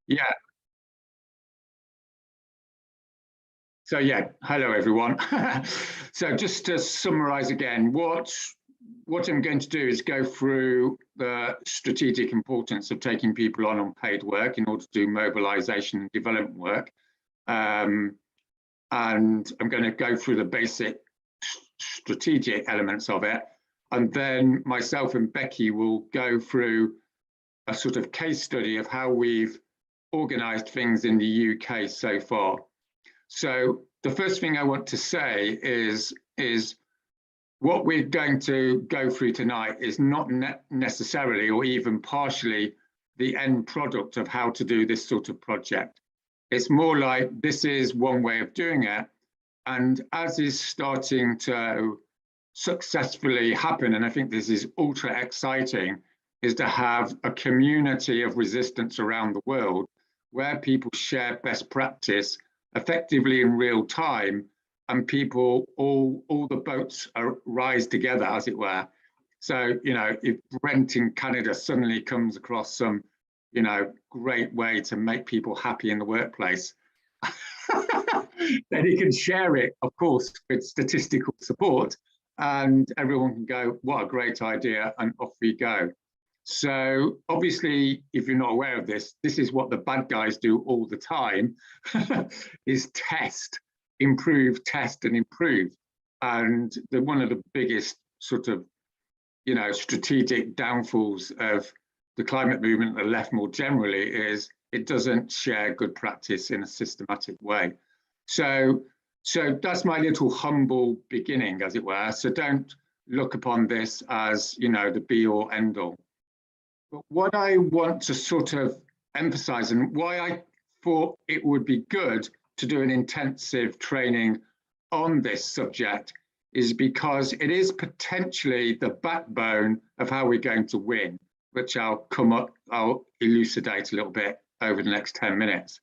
Yeah. So yeah, hello everyone. So just to summarize again, what I'm going to do is go through the strategic importance of taking people on unpaid work in order to do mobilization and development work. Um, and I'm going to go through the basic strategic elements of it. And then myself and Becky will go through a sort of case study of how we've organized things in the UK so far. So the first thing I want to say is what we're going to go through tonight is not necessarily or even partially the end product of how to do this sort of project. It's more like this is one way of doing it. And as is starting to successfully happen, and I think this is ultra exciting, is to have a community of resistance around the world where people share best practice effectively in real time, and people, all the boats rise together, as it were. So, if Brent in Canada suddenly comes across some, great way to make people happy in the workplace, then he can share it, of course, with statistical support, and everyone can go, what a great idea, and off we go. So obviously, if you're not aware of this, this is what the bad guys do all the time, is test, improve, test and improve. And one of the biggest sort of, strategic downfalls of the climate movement, the left more generally, is it doesn't share good practice in a systematic way. So that's my little humble beginning, as it were. So don't look upon this as, the be all end all. But what I want to sort of emphasize, and why I thought it would be good to do an intensive training on this subject, is because it is potentially the backbone of how we're going to win, which I'll elucidate a little bit over the next 10 minutes.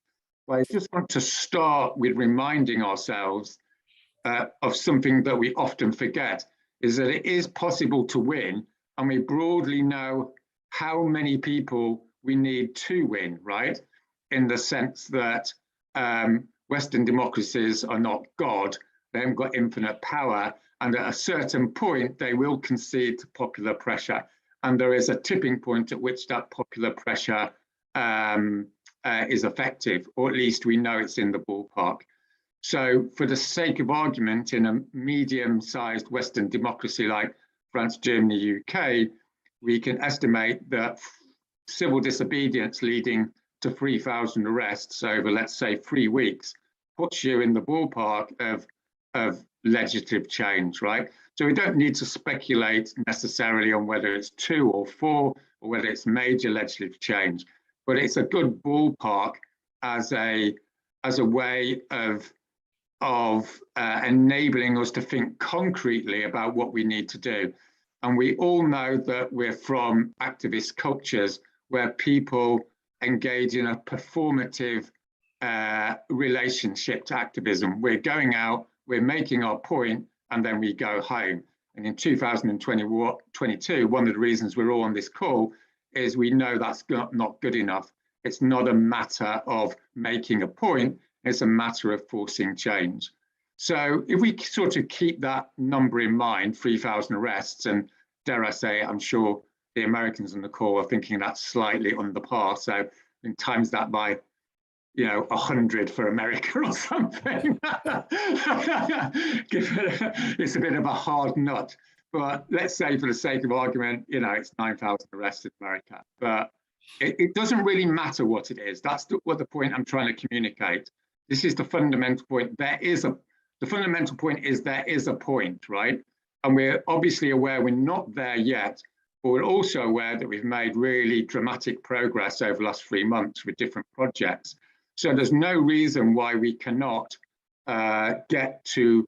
But I just want to start with reminding ourselves of something that we often forget, is that it is possible to win, and we broadly know how many people we need to win, right? In the sense that Western democracies are not God, they haven't got infinite power, and at a certain point, they will concede to popular pressure. And there is a tipping point at which that popular pressure is effective, or at least we know it's in the ballpark. So for the sake of argument, in a medium-sized Western democracy like France, Germany, UK, we can estimate that civil disobedience leading to 3,000 arrests over, let's say, 3 weeks, puts you in the ballpark of legislative change, right? So we don't need to speculate necessarily on whether it's 2 or 4 or whether it's major legislative change, but it's a good ballpark as a way of enabling us to think concretely about what we need to do. And we all know that we're from activist cultures where people engage in a performative relationship to activism. We're going out, we're making our point, and then we go home. And in 2022, one of the reasons we're all on this call is we know that's not good enough. It's not a matter of making a point, it's a matter of forcing change. So if we sort of keep that number in mind, 3,000 arrests, and dare I say, I'm sure the Americans on the call are thinking that's slightly under par. So in times that by, 100 for America or something. It's a bit of a hard nut. But let's say for the sake of argument, it's 9,000 arrests in America. But it doesn't really matter what it is. That's what the point I'm trying to communicate. This is the fundamental point. The fundamental point is there is a point, right? And we're obviously aware we're not there yet, but we're also aware that we've made really dramatic progress over the last 3 months with different projects. So there's no reason why we cannot get to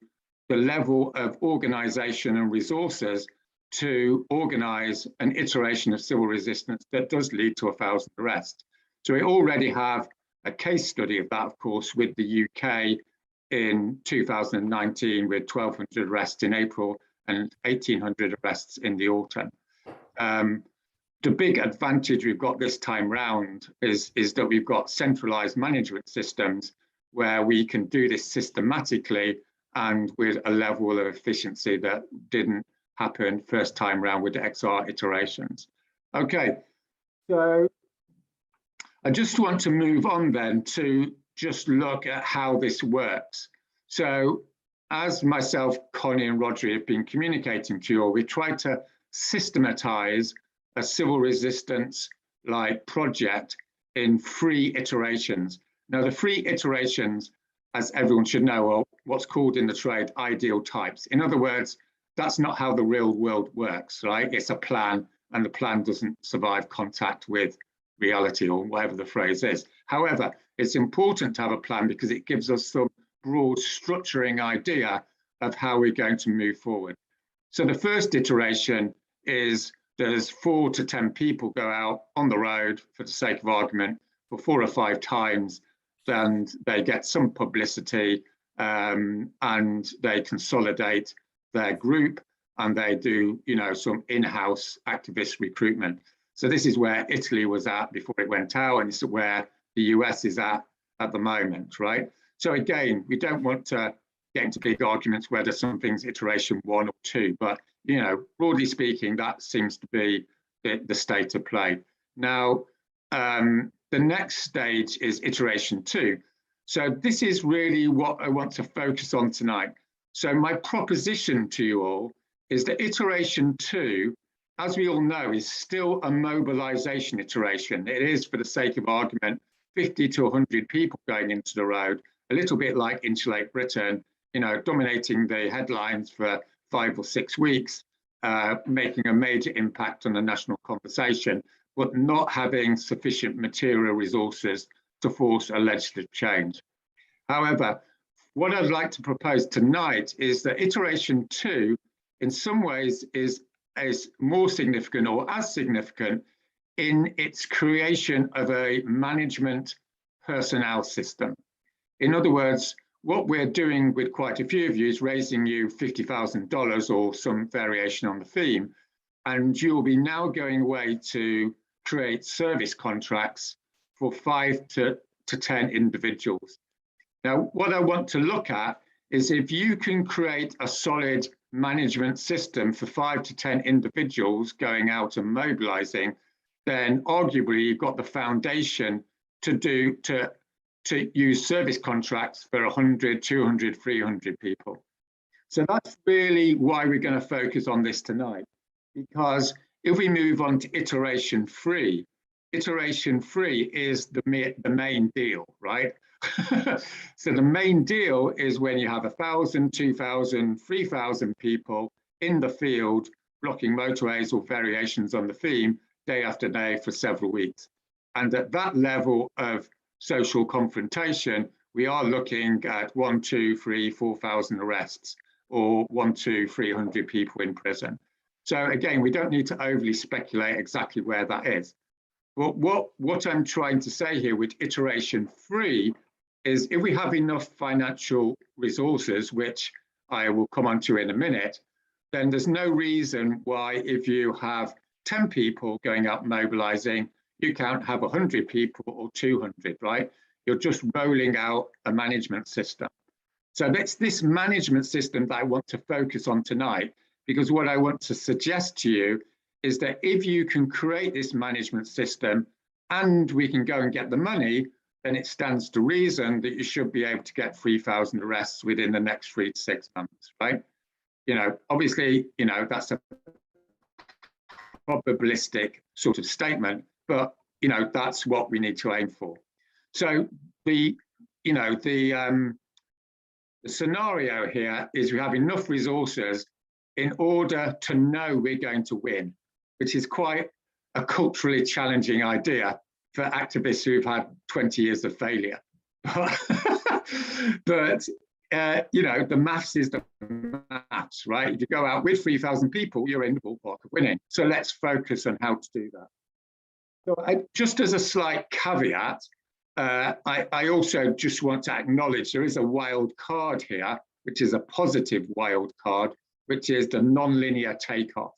the level of organization and resources to organize an iteration of civil resistance that does lead to 1,000 arrests. So we already have a case study of that, of course, with the UK in 2019 with 1,200 arrests in April and 1,800 arrests in the autumn. The big advantage we've got this time round is that we've got centralized management systems where we can do this systematically and with a level of efficiency that didn't happen first time round with the XR iterations. Okay, so I just want to move on then to just look at how this works. So as myself, Connie and Rodri have been communicating to you all, we tried to systematize a civil resistance like project in 3 iterations. Now the 3 iterations, as everyone should know, are what's called in the trade ideal types. In other words, that's not how the real world works, right? It's a plan, and the plan doesn't survive contact with reality, or whatever the phrase is. However, it's important to have a plan because it gives us some broad structuring idea of how we're going to move forward. So the first iteration is there's 4 to 10 people go out on the road, for the sake of argument, for 4 or 5 times, then they get some publicity and they consolidate their group, and they do, you know, some in-house activist recruitment. So this is where Italy was at before it went out, and it's where the US is at the moment, right? So again, we don't want to get into big arguments whether something's iteration 1 or 2, but, you know, broadly speaking, that seems to be the state of play. Now, the next stage is iteration 2. So this is really what I want to focus on tonight. So my proposition to you all is that iteration 2, as we all know, is still a mobilization iteration. It is, for the sake of argument, 50 to 100 people going into the road, a little bit like Insulate Britain, you know, dominating the headlines for 5 or 6 weeks, making a major impact on the national conversation, but not having sufficient material resources to force a legislative change. However, what I'd like to propose tonight is that iteration 2, in some ways, is more significant or as significant in its creation of a management personnel system. In other words, what we're doing with quite a few of you is raising you $50,000 or some variation on the theme, and you'll be now going away to create service contracts for 5 to 10 individuals. Now, what I want to look at is if you can create a solid management system for 5 to 10 individuals going out and mobilizing, then arguably you've got the foundation to use service contracts for 100, 200, 300 people. So that's really why we're going to focus on this tonight, because if we move on to iteration 3 is the main deal, right? So the main deal is when you have 1,000, 2,000, 3,000 people in the field blocking motorways or variations on the theme day after day for several weeks. And at that level of social confrontation, we are looking at 1, 2, 3, 4,000 arrests, or 1, 2, 300 people in prison. So again, we don't need to overly speculate exactly where that is. But what I'm trying to say here with iteration 3 is if we have enough financial resources, which I will come on to in a minute, then there's no reason why if you have 10 people going out mobilizing, you can't have 100 people or 200, right? You're just rolling out a management system. So that's this management system that I want to focus on tonight, because what I want to suggest to you is that if you can create this management system and we can go and get the money, then it stands to reason that you should be able to get 3,000 arrests within the next 3 to 6 months, right? You know, obviously, you know, that's a probabilistic sort of statement, but, you know, that's what we need to aim for. So the scenario here is we have enough resources in order to know we're going to win, which is quite a culturally challenging idea for activists who've had 20 years of failure. But you know, the maths is the maths, right? If you go out with 3,000 people, you're in the ballpark of winning. So let's focus on how to do that. So just as a slight caveat, I also just want to acknowledge there is a wild card here, which is a positive wild card, which is the non-linear takeoff.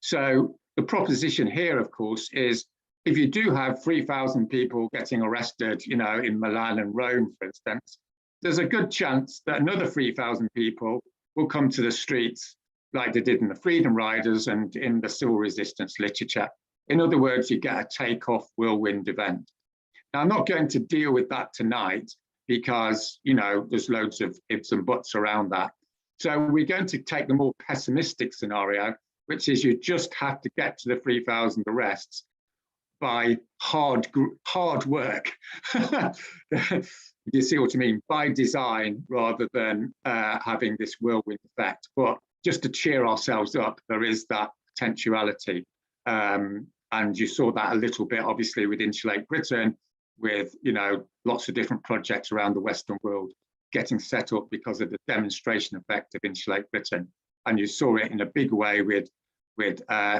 So the proposition here, of course, is if you do have 3,000 people getting arrested, you know, in Milan and Rome, for instance, there's a good chance that another 3,000 people will come to the streets like they did in the Freedom Riders and in the civil resistance literature. In other words, you get a takeoff whirlwind event. Now, I'm not going to deal with that tonight because, you know, there's loads of ifs and buts around that. So we're going to take the more pessimistic scenario, which is you just have to get to the 3,000 arrests by hard work. You see what I mean? By design, rather than having this whirlwind effect. But just to cheer ourselves up, there is that potentiality. And you saw that a little bit, obviously, with Insulate Britain, with, you know, lots of different projects around the Western world getting set up because of the demonstration effect of Insulate Britain. And you saw it in a big way with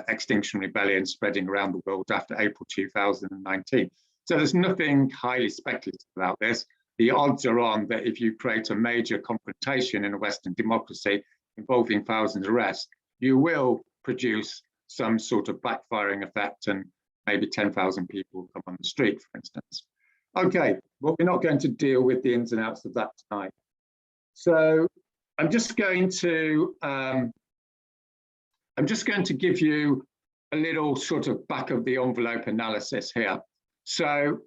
Extinction Rebellion spreading around the world after April 2019. So there's nothing highly speculative about this. The odds are on that if you create a major confrontation in a Western democracy involving thousands of arrests, you will produce some sort of backfiring effect and maybe 10,000 people come on the street, for instance. Okay, well, we're not going to deal with the ins and outs of that tonight. So I'm just going to give you a little sort of back of the envelope analysis here. So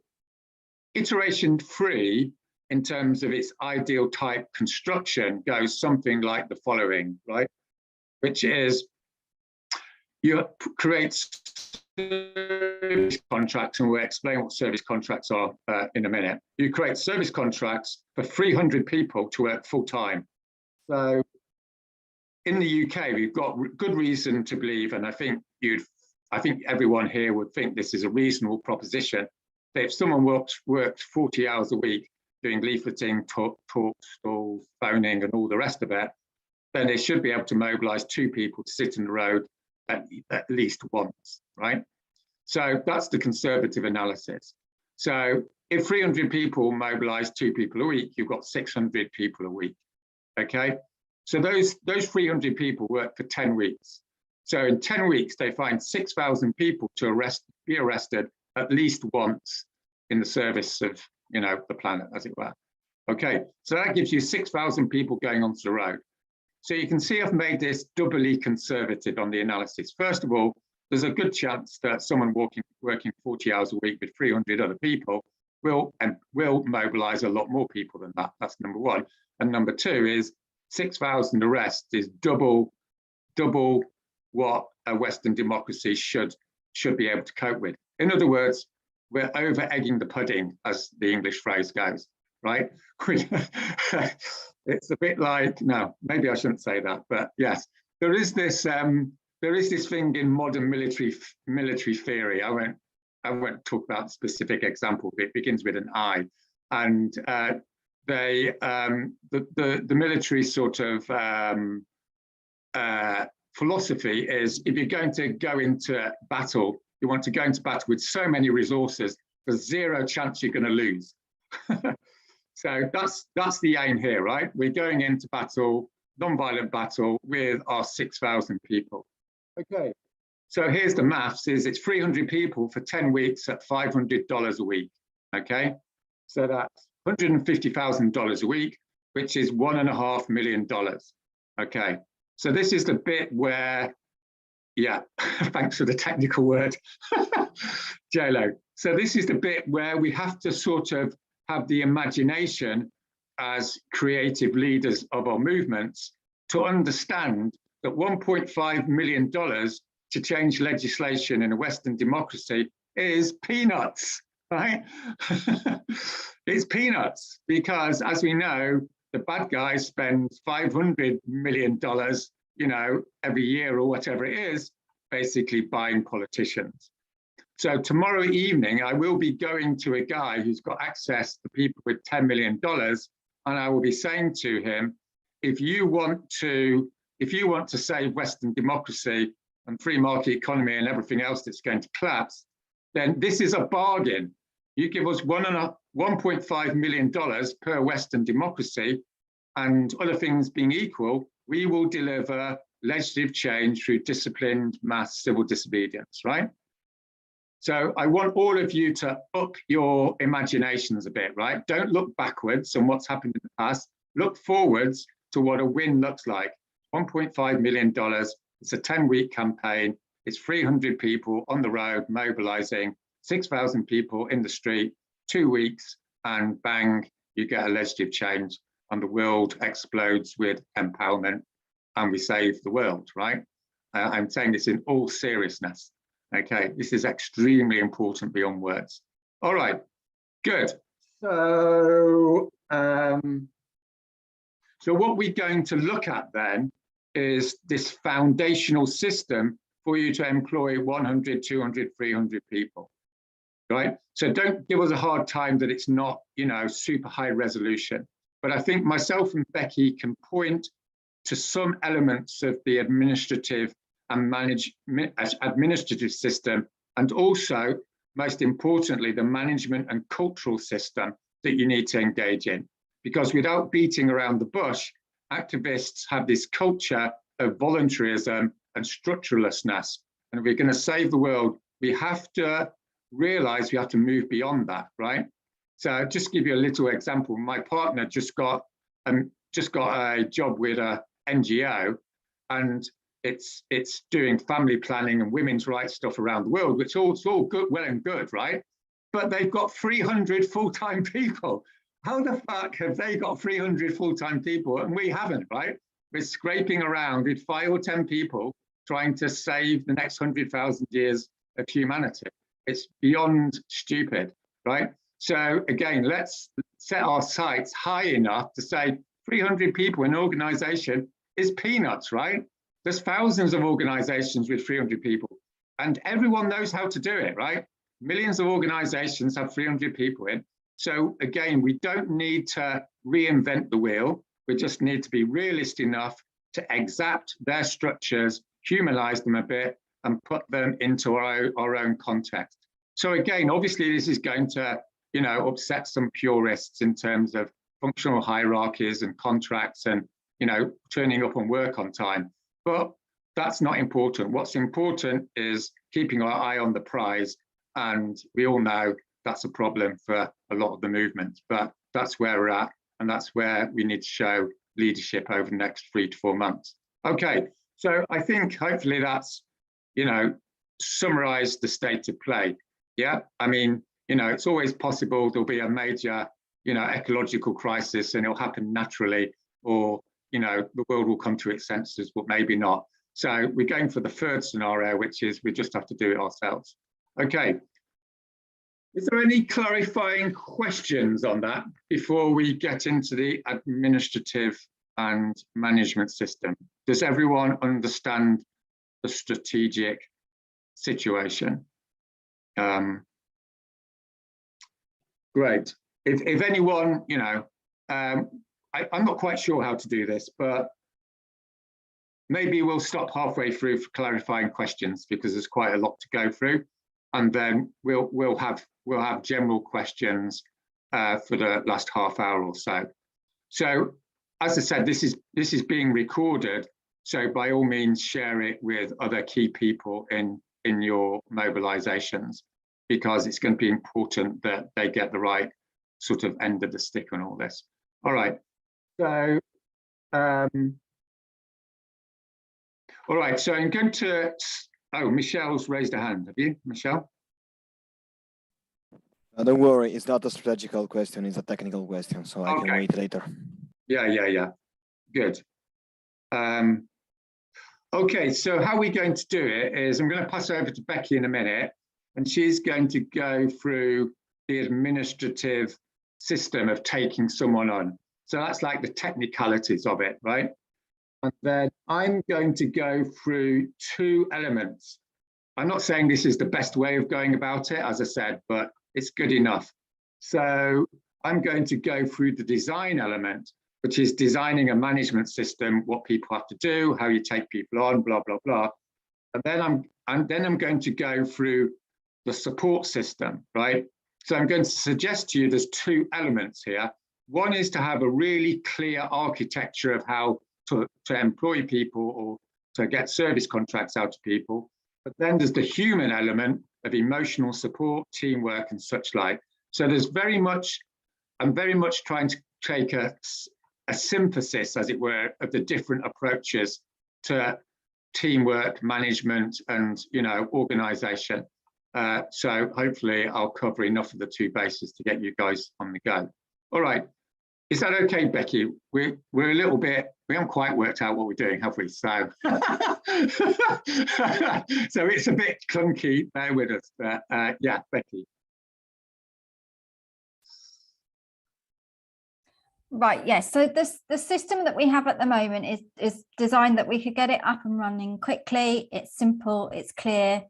iteration 3, in terms of its ideal type construction, goes something like the following, right? Which is you create service contracts, and we'll explain what service contracts are in a minute. You create service contracts for 300 people to work full time. So in the UK, we've got good reason to believe, and I think everyone here would think this is a reasonable proposition, that if someone works 40 hours a week doing leafleting, talk, stalls, phoning, and all the rest of it, then they should be able to mobilise 2 people to sit in the road at least once, right? So that's the conservative analysis. So if 300 people mobilise 2 people a week, you've got 600 people a week, okay? So those 300 people work for 10 weeks. So in 10 weeks, they find 6,000 people to be arrested at least once in the service of, you know, the planet, as it were. Okay, so that gives you 6,000 people going onto the road. So you can see I've made this doubly conservative on the analysis. First of all, there's a good chance that someone working 40 hours a week with 300 other people will mobilize a lot more people than that. That's number one. And number two is 6,000 arrests is double what a Western democracy should be able to cope with. In other words, we're over egging the pudding, as the English phrase goes, right? It's a bit like, no, maybe I shouldn't say that, but yes, there is this thing in modern military theory. I won't talk about a specific example, but it begins with an I, and the military sort of philosophy is, if you're going to go into battle, you want to go into battle with so many resources, there's zero chance you're going to lose. So that's the aim here, right? We're going into battle, non-violent battle, with our 6,000 people. Okay, so here's the maths, it's 300 people for 10 weeks at $500 a week, okay? So that's $150,000 a week, which is $1.5 million, okay? So this is the bit where, yeah, thanks for the technical word, JLo. So this is the bit where we have to sort of have the imagination as creative leaders of our movements to understand that $1.5 million to change legislation in a Western democracy is peanuts, right? It's peanuts, because as we know, the bad guys spend $500 million, you know, every year or whatever it is, basically buying politicians. So tomorrow evening, I will be going to a guy who's got access to people with $10 million, and I will be saying to him, if you want to save Western democracy and free market economy and everything else that's going to collapse, then this is a bargain. You give us $1.5 million per Western democracy, and other things being equal, we will deliver legislative change through disciplined mass civil disobedience, right? So I want all of you to up your imaginations a bit, right? Don't look backwards on what's happened in the past. Look forwards to what a win looks like. $1.5 million. It's a 10-week campaign. It's 300 people on the road mobilizing, 6,000 people in the street, 2 weeks, and bang, you get a legislative change, and the world explodes with empowerment, and we save the world, right? I'm saying this in all seriousness. Okay, this is extremely important beyond words. All right, good. So, so what we're going to look at then is this foundational system for you to employ 100, 200, 300 people, right? So don't give us a hard time that it's not, you know, super high resolution. But I think myself and Becky can point to some elements of the administrative and administrative system, and also, most importantly, the management and cultural system that you need to engage in. Because without beating around the bush, activists have this culture of voluntarism and structurelessness. And if we're going to save the world, we have to realize we have to move beyond that, right? So just give you a little example. My partner just got a job with a NGO, and it's doing family planning and women's rights stuff around the world, which it's all good, well and good, right? But they've got 300 full-time people. How the fuck have they got 300 full-time people and we haven't, right? We're scraping around with 5 or 10 people trying to save the next 100,000 years of humanity. It's beyond stupid, right? So again, let's set our sights high enough to say 300 people in an organization is peanuts, right? There's thousands of organizations with 300 people, and everyone knows how to do it, right? Millions of organizations have 300 people in. So again, we don't need to reinvent the wheel. We just need to be realistic enough to exact their structures, humanize them a bit, and put them into our own context. So again, obviously this is going to, you know, upset some purists in terms of functional hierarchies and contracts and, you know, turning up on work on time. But that's not important. What's important is keeping our eye on the prize. And we all know that's a problem for a lot of the movements, but that's where we're at. And that's where we need to show leadership over the next 3 to 4 months. Okay, so I think hopefully that's, you know, summarized the state of play. Yeah, I mean, you know, it's always possible there'll be a major, you know, ecological crisis and it'll happen naturally, or, you know, the world will come to its senses, but maybe not. So we're going for the third scenario, which is we just have to do it ourselves. Okay. Is there any clarifying questions on that before we get into the administrative and management system? Does everyone understand the strategic situation? Great. If anyone, you know, I'm not quite sure how to do this, but maybe we'll stop halfway through for clarifying questions because there's quite a lot to go through, and then we'll have general questions for the last half hour or so. So, as I said, this is being recorded, so by all means share it with other key people in your mobilizations, because it's going to be important that they get the right sort of end of the stick on all this. All right. So, all right. So I'm going to. Oh, Michelle's raised a hand. Have you, Michelle? Don't worry, it's not a strategical question, it's a technical question, so I can wait later. Yeah. Good. Okay, so how we're going to do it is I'm going to pass over to Becky in a minute, and she's going to go through the administrative system of taking someone on. So that's like the technicalities of it, right? And then I'm going to go through 2 elements. I'm not saying this is the best way of going about it, as I said, but it's good enough. So I'm going to go through the design element, which is designing a management system, what people have to do, how you take people on, blah, blah, blah. And then I'm going to go through the support system, right? So I'm going to suggest to you there's 2 elements here. One is to have a really clear architecture of how to employ people or to get service contracts out to people. But then there's the human element of emotional support, teamwork, and such like. So there's very much, I'm very much trying to take a synthesis, as it were, of the different approaches to teamwork, management, and organisation. So hopefully I'll cover enough of the two bases to get you guys on the go. All right. Is that okay, Becky? We're a little bit, we haven't quite worked out what we're doing, have we? So, so it's a bit clunky, bear with us. But yeah, Becky. Right, yes. So the system that we have at the moment is designed that we could get it up and running quickly. It's simple, it's clear,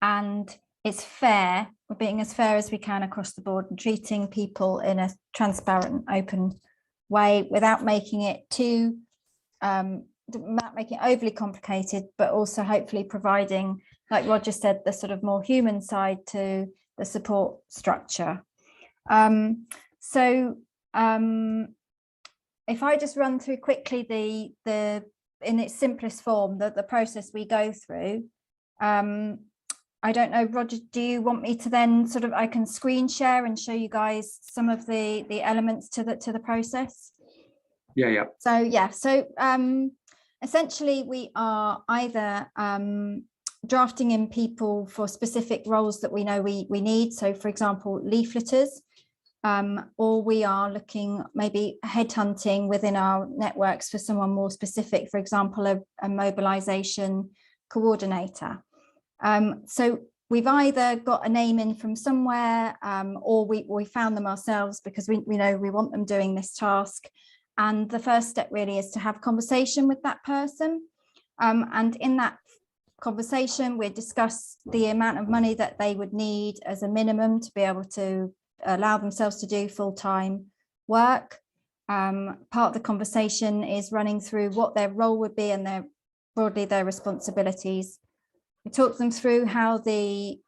and it's fair. We're being as fair as we can across the board and treating people in a transparent, open way without making it too, not making it overly complicated, but also hopefully providing, like Roger said, the sort of more human side to the support structure. If I just run through quickly the in its simplest form, the process we go through. I don't know, Roger, do you want me to then sort of, I can screen share and show you guys some of the elements to the process? Yeah. So yeah, so essentially we are either drafting in people for specific roles that we know we need. So for example, leafleters, or we are looking maybe headhunting within our networks for someone more specific, for example, a mobilization coordinator. So we've either got a name in from somewhere, or we found them ourselves because we know we want them doing this task. And the first step really is to have a conversation with that person. And in that conversation, we discuss the amount of money that they would need as a minimum to be able to allow themselves to do full-time work. Part of the conversation is running through what their role would be and broadly their responsibilities. We talk them through how the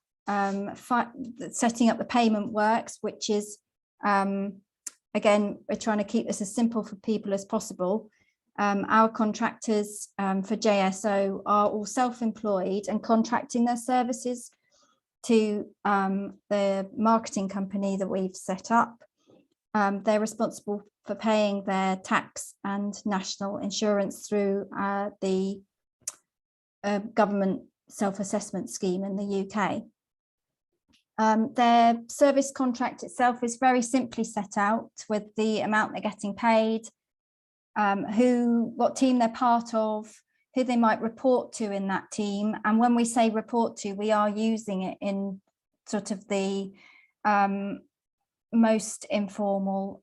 setting up the payment works, which is, again, we're trying to keep this as simple for people as possible. Our contractors for JSO are all self-employed and contracting their services to the marketing company that we've set up. They're responsible for paying their tax and national insurance through the government self-assessment scheme in the UK. Their service contract itself is very simply set out with the amount they're getting paid, what team they're part of, who they might report to in that team. And when we say report to, we are using it in sort of the most informal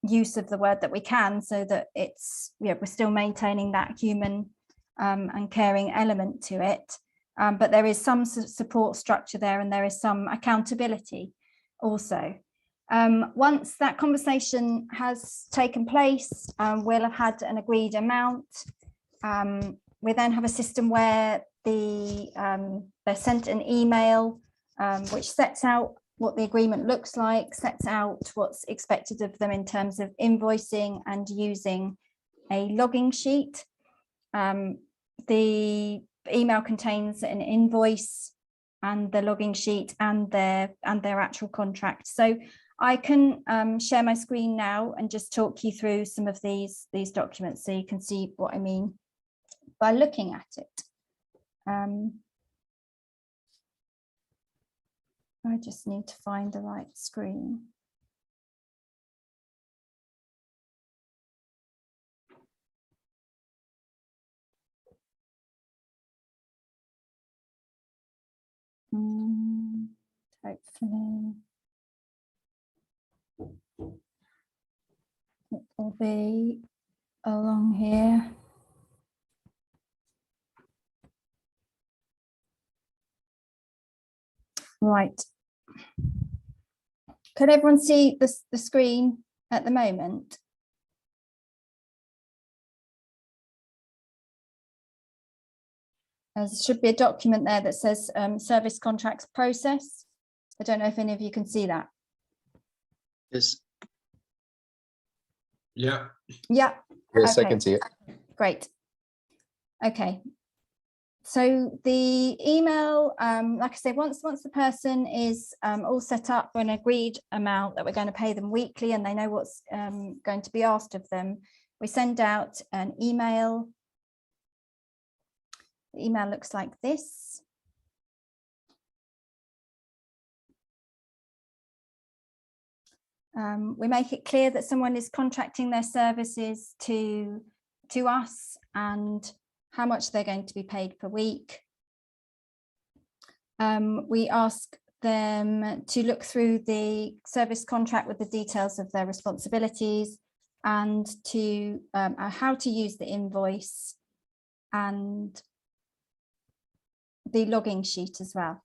use of the word that we can, so that it's, we're still maintaining that human and caring element to it. But there is some support structure there, and there is some accountability also. Once that conversation has taken place, we'll have had an agreed amount. We then have a system where they're sent an email which sets out what the agreement looks like, sets out what's expected of them in terms of invoicing and using a logging sheet. The email contains an invoice and the logging sheet and their actual contract. So I can share my screen now and just talk you through some of these documents so you can see what I mean by looking at it. I just need to find the right screen. Hopefully it will be along here. Right. Could everyone see the screen at the moment? There should be a document there that says service contracts process. I don't know if any of you can see that. Yes. Yeah. Yeah. Yes, Okay. I can see it. Great. Okay. So the email, like I say, once the person is all set up for an agreed amount that we're going to pay them weekly and they know what's going to be asked of them, we send out an email. The email looks like this. We make it clear that someone is contracting their services to us and how much they're going to be paid per week. We ask them to look through the service contract with the details of their responsibilities and to how to use the invoice and the logging sheet as well.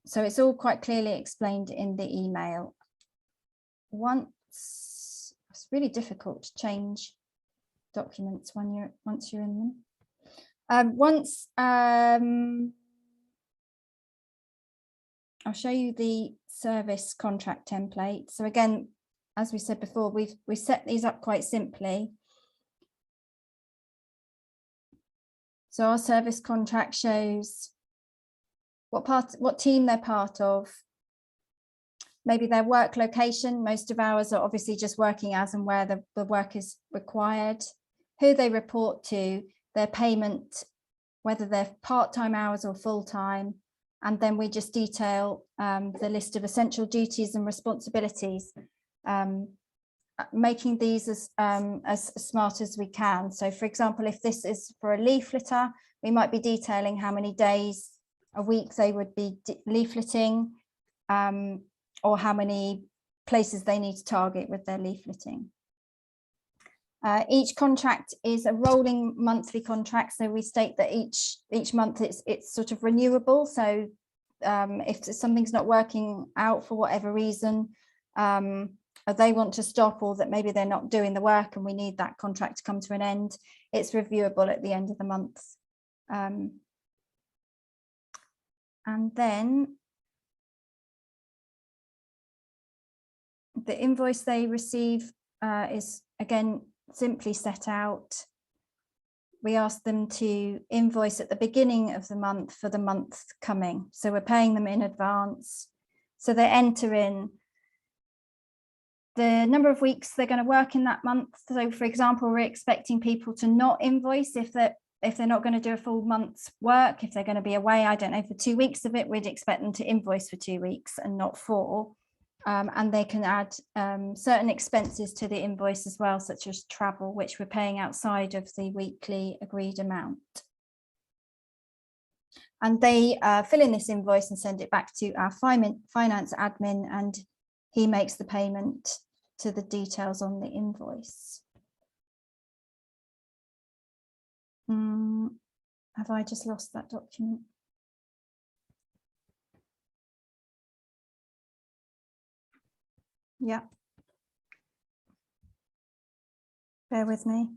So it's all quite clearly explained in the email. It's really difficult to change documents once you're in them. I'll show you the service contract template. So again, as we said before, we set these up quite simply. So our service contract shows what team they're part of, maybe their work location. Most of ours are obviously just working as and where the work is required, who they report to, their payment, whether they're part-time hours or full-time. And then we just detail the list of essential duties and responsibilities, making these as smart as we can. So for example, if this is for a leafleter, we might be detailing how many days a week they would be leafleting, or how many places they need to target with their leafleting. Each contract is a rolling monthly contract, so we state that each month it's sort of renewable. So if something's not working out for whatever reason, or they want to stop, or that maybe they're not doing the work and we need that contract to come to an end, it's reviewable at the end of the month. And then the invoice they receive is again simply set out. We ask them to invoice at the beginning of the month for the month coming. So we're paying them in advance. So they enter in the number of weeks they're going to work in that month. So for example, we're expecting people to not invoice if they're not going to do a full month's work. If they're going to be away, I don't know, for 2 weeks of it, we'd expect them to invoice for 2 weeks and not 4. And they can add certain expenses to the invoice as well, such as travel, which we're paying outside of the weekly agreed amount. And they fill in this invoice and send it back to our finance admin, and he makes the payment to the details on the invoice. Have I just lost that document? Yeah. Bear with me.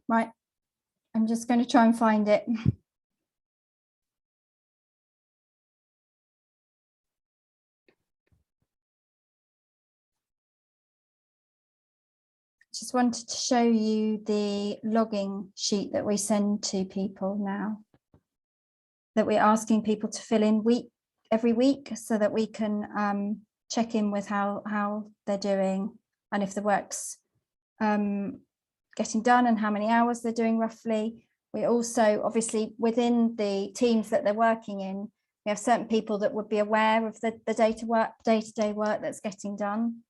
Right. I'm just going to try and find it. Just wanted to show you the logging sheet that we send to people now, that we're asking people to fill in every week, so that we can check in with how they're doing and if the work's getting done and how many hours they're doing roughly. We also, obviously, within the teams that they're working in, we have certain people that would be aware of the day-to-day work that's getting done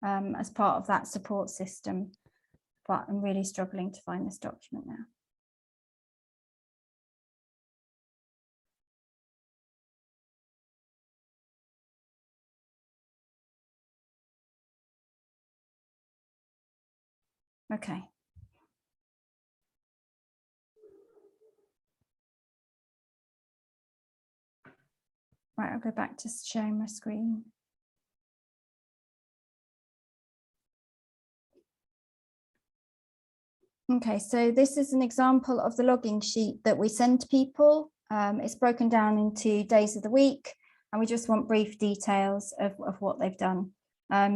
as part of that support system. But I'm really struggling to find this document now. Okay. Right, I'll go back to sharing my screen. Okay, so this is an example of the logging sheet that we send to people. It's broken down into days of the week, and we just want brief details of what they've done.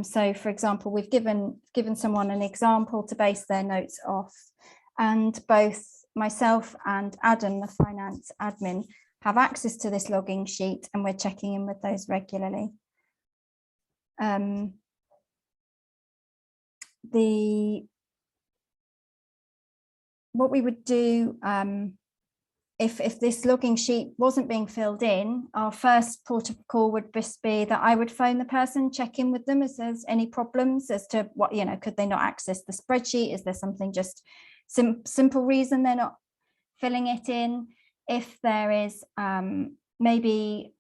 So for example, we've given someone an example to base their notes off, and both myself and Adam, the finance admin, have access to this logging sheet, and we're checking in with those regularly. What we would do if this logging sheet wasn't being filled in, our first port of call would just be that I would phone the person, check in with them if there's any problems as to what, could they not access the spreadsheet? Is there something just simple reason they're not filling it in? If there is maybe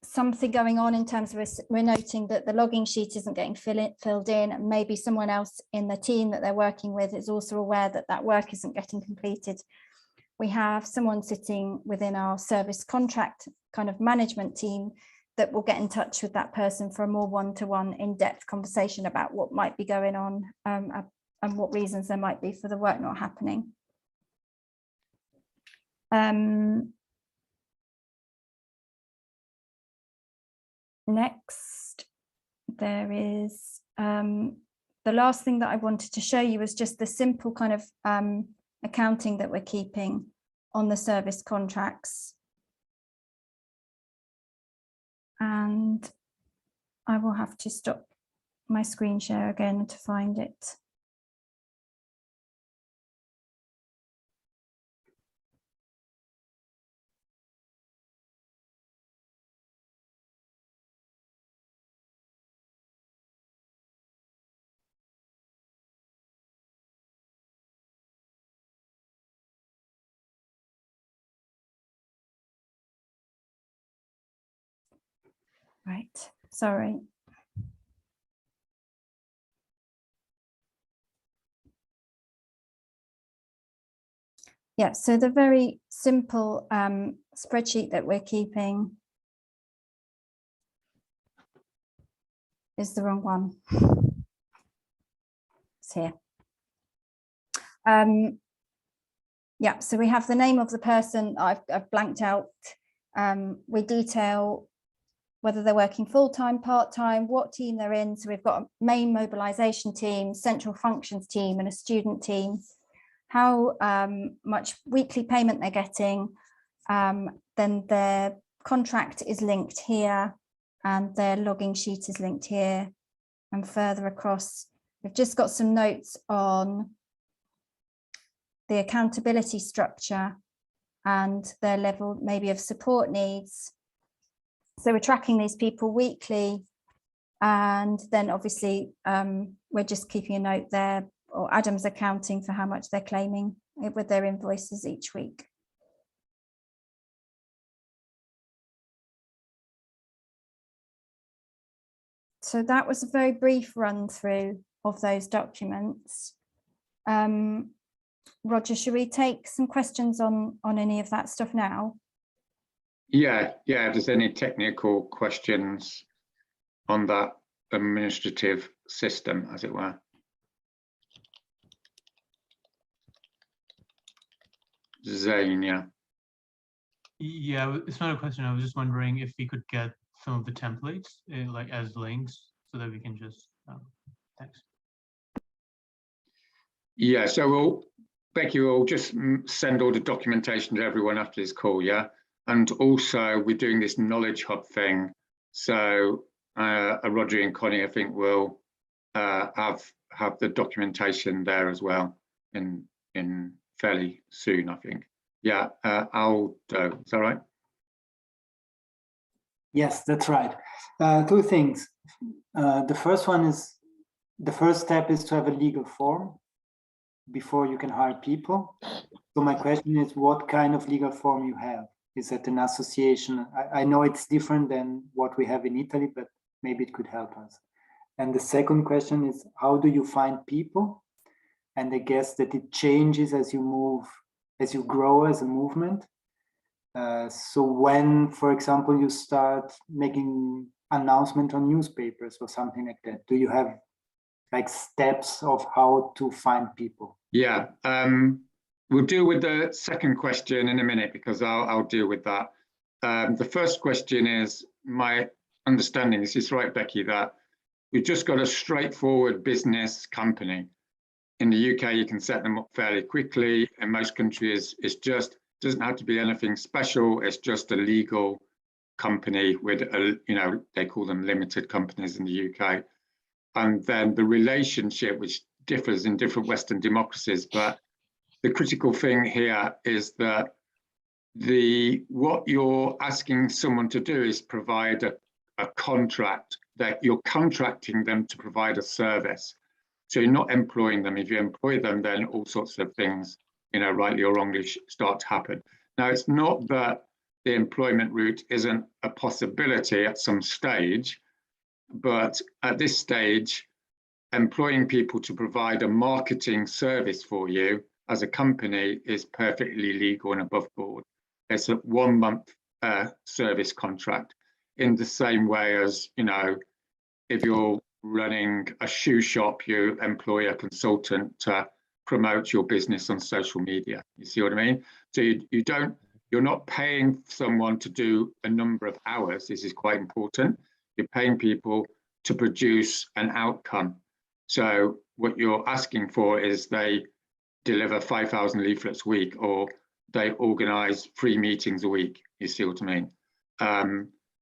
something going on in terms of we're noting that the logging sheet isn't getting filled in, and maybe someone else in the team that they're working with is also aware that that work isn't getting completed. We have someone sitting within our service contract kind of management team that will get in touch with that person for a more one-to-one in-depth conversation about what might be going on and what reasons there might be for the work not happening. Next, there is the last thing that I wanted to show you was just the simple kind of accounting that we're keeping on the service contracts. And I will have to stop my screen share again to find it. Right, sorry. Yeah, so the very simple spreadsheet that we're keeping is the wrong one. It's here. Yeah, so we have the name of the person. I've blanked out. We detail whether they're working full-time, part-time, what team they're in. So we've got a main mobilization team, central functions team, and a student team. How much weekly payment they're getting. Then their contract is linked here, and their logging sheet is linked here. And further across, we've just got some notes on the accountability structure and their level maybe of support needs. So we're tracking these people weekly, and then obviously we're just keeping a note there, or Adam's accounting for how much they're claiming with their invoices each week. So that was a very brief run through of those documents. Roger, should we take some questions on any of that stuff now? Yeah, if there's any technical questions on that administrative system, as it were. Zane, yeah. Yeah, it's not a question. I was just wondering if we could get some of the templates like as links so that we can just thanks. Yeah, so Becky will just send all the documentation to everyone after this call, yeah? And also we're doing this knowledge hub thing. So Roger and Connie, I think, will have the documentation there as well in fairly soon, I think. Yeah, Aldo, is that right? Yes, that's right. Two things. The first one is, the first step is to have a legal form before you can hire people. So my question is, what kind of legal form you have? Is it an association? I know it's different than what we have in Italy, but maybe it could help us. And the second question is, how do you find people? And I guess that it changes as you move, as you grow as a movement. So when, for example, you start making announcement on newspapers or something like that, do you have like steps of how to find people? Yeah, we'll deal with the second question in a minute because I'll deal with that. The first question is, my understanding, this is right, Becky, that we've just got a straightforward business company. In the UK, you can set them up fairly quickly. In most countries, it's just, doesn't have to be anything special. It's just a legal company with a, you know, they call them limited companies in the UK. And then the relationship, which differs in different Western democracies, but the critical thing here is that what you're asking someone to do is provide a contract, that you're contracting them to provide a service. So you're not employing them. If you employ them, then all sorts of things, you know, rightly or wrongly, start to happen. Now, it's not that the employment route isn't a possibility at some stage, but at this stage, employing people to provide a marketing service for you as a company is perfectly legal and above board. It's a 1 month service contract, in the same way as, you know, if you're running a shoe shop, you employ a consultant to promote your business on social media. You see what I mean? So you're not paying someone to do a number of hours. This is quite important. You're paying people to produce an outcome. So what you're asking for is they deliver 5,000 leaflets a week, or they organize 3 meetings a week. You see what I mean?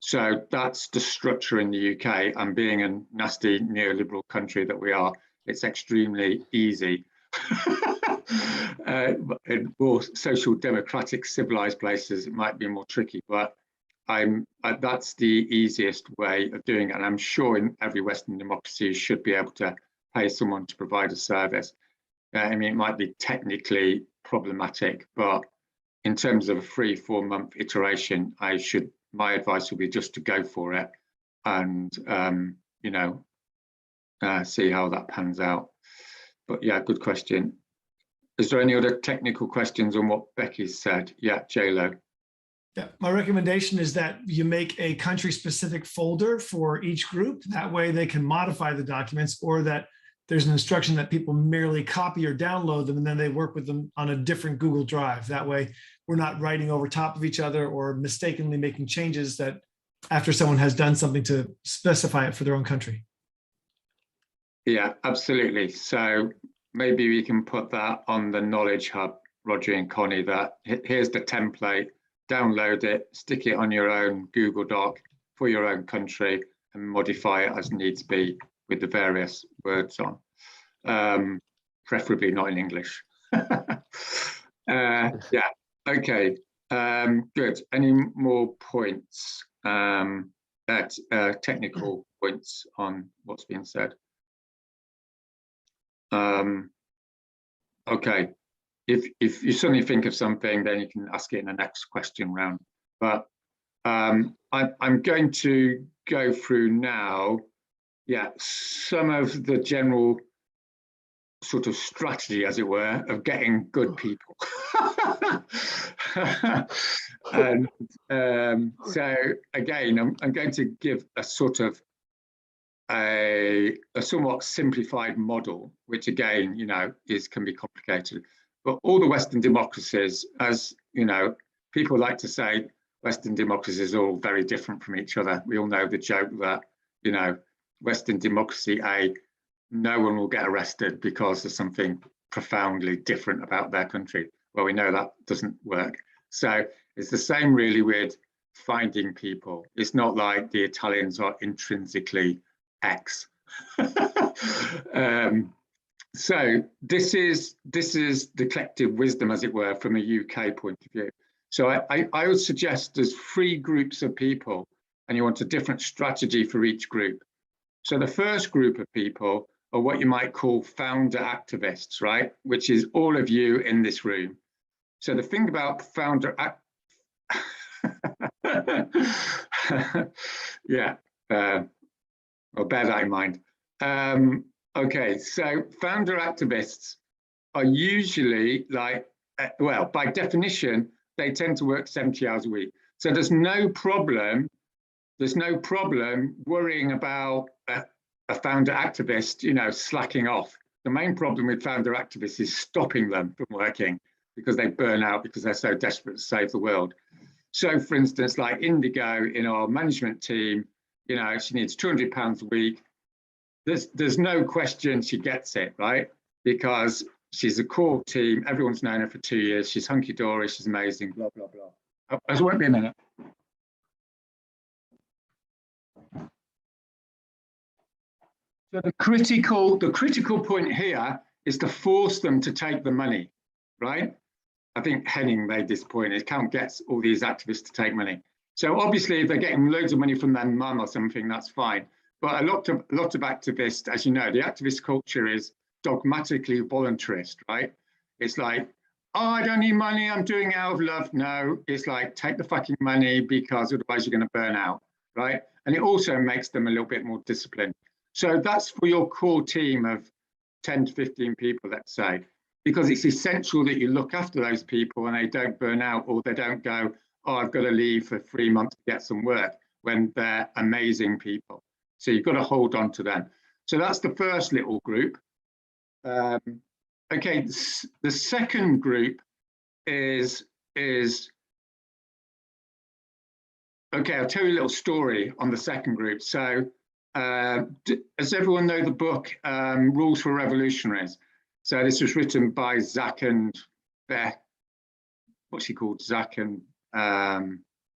So that's the structure in the UK, and being a nasty neoliberal country that we are, it's extremely easy. In more social democratic civilized places, it might be more tricky, but that's the easiest way of doing it. And I'm sure in every Western democracy you should be able to pay someone to provide a service. I mean, it might be technically problematic, but in terms of a 3-4 month iteration, my advice would be just to go for it and, you know, see how that pans out. But yeah, good question. Is there any other technical questions on what Becky said? Yeah, J-Lo. Yeah, my recommendation is that you make a country-specific folder for each group. That way they can modify the documents, or that there's an instruction that people merely copy or download them and then they work with them on a different Google Drive. That way we're not writing over top of each other or mistakenly making changes that after someone has done something to specify it for their own country. Yeah, absolutely. So maybe we can put that on the Knowledge Hub, Roger and Connie, that here's the template, download it, stick it on your own Google Doc for your own country and modify it as needs be with the various words on, preferably not in English. Yeah, okay, good. Any more points, technical points on what's been said? Okay, if you suddenly think of something, then you can ask it in the next question round. But I'm going to go through now, yeah, some of the general sort of strategy, as it were, of getting good people. And so again, I'm going to give a sort of a somewhat simplified model, which again, you know, can be complicated. But all the Western democracies, as you know, people like to say Western democracies are all very different from each other. We all know the joke that, you know, Western democracy A, no one will get arrested because there's something profoundly different about their country. Well, we know that doesn't work. So it's the same really with finding people. It's not like the Italians are intrinsically X. So this is the collective wisdom, as it were, from a UK point of view. So I would suggest there's 3 groups of people, and you want a different strategy for each group. So the first group of people are what you might call founder activists, right? Which is all of you in this room. So the thing about founder yeah, I'll bear that in mind. Okay, so founder activists are usually like, well, by definition, they tend to work 70 hours a week. So there's no problem worrying about a founder activist, you know, slacking off. The main problem with founder activists is stopping them from working because they burn out because they're so desperate to save the world. So for instance, like Indigo in our management team, you know, she needs £200 a week. There's no question she gets it, right? Because she's a core team. Everyone's known her for 2 years. She's hunky-dory. She's amazing, blah, blah, blah. Oh, it won't be a minute. So the critical point here is to force them to take the money, right? I think Henning made this point. It can't get all these activists to take money. So obviously, if they're getting loads of money from their mum or something, that's fine. But a lot of activists, as you know, the activist culture is dogmatically voluntarist, right? It's like, oh, I don't need money, I'm doing it out of love. No, it's like, take the fucking money because otherwise you're going to burn out, right? And it also makes them a little bit more disciplined. So that's for your core team of 10 to 15 people, let's say, because it's essential that you look after those people and they don't burn out, or they don't go, oh, I've got to leave for 3 months to get some work, when they're amazing people. So you've got to hold on to them. So that's the first little group. Okay, the second group is okay, I'll tell you a little story on the second group. So does everyone know the book Rules for Revolutionaries? So this was written by Zach and Beth, what's he called? Zach and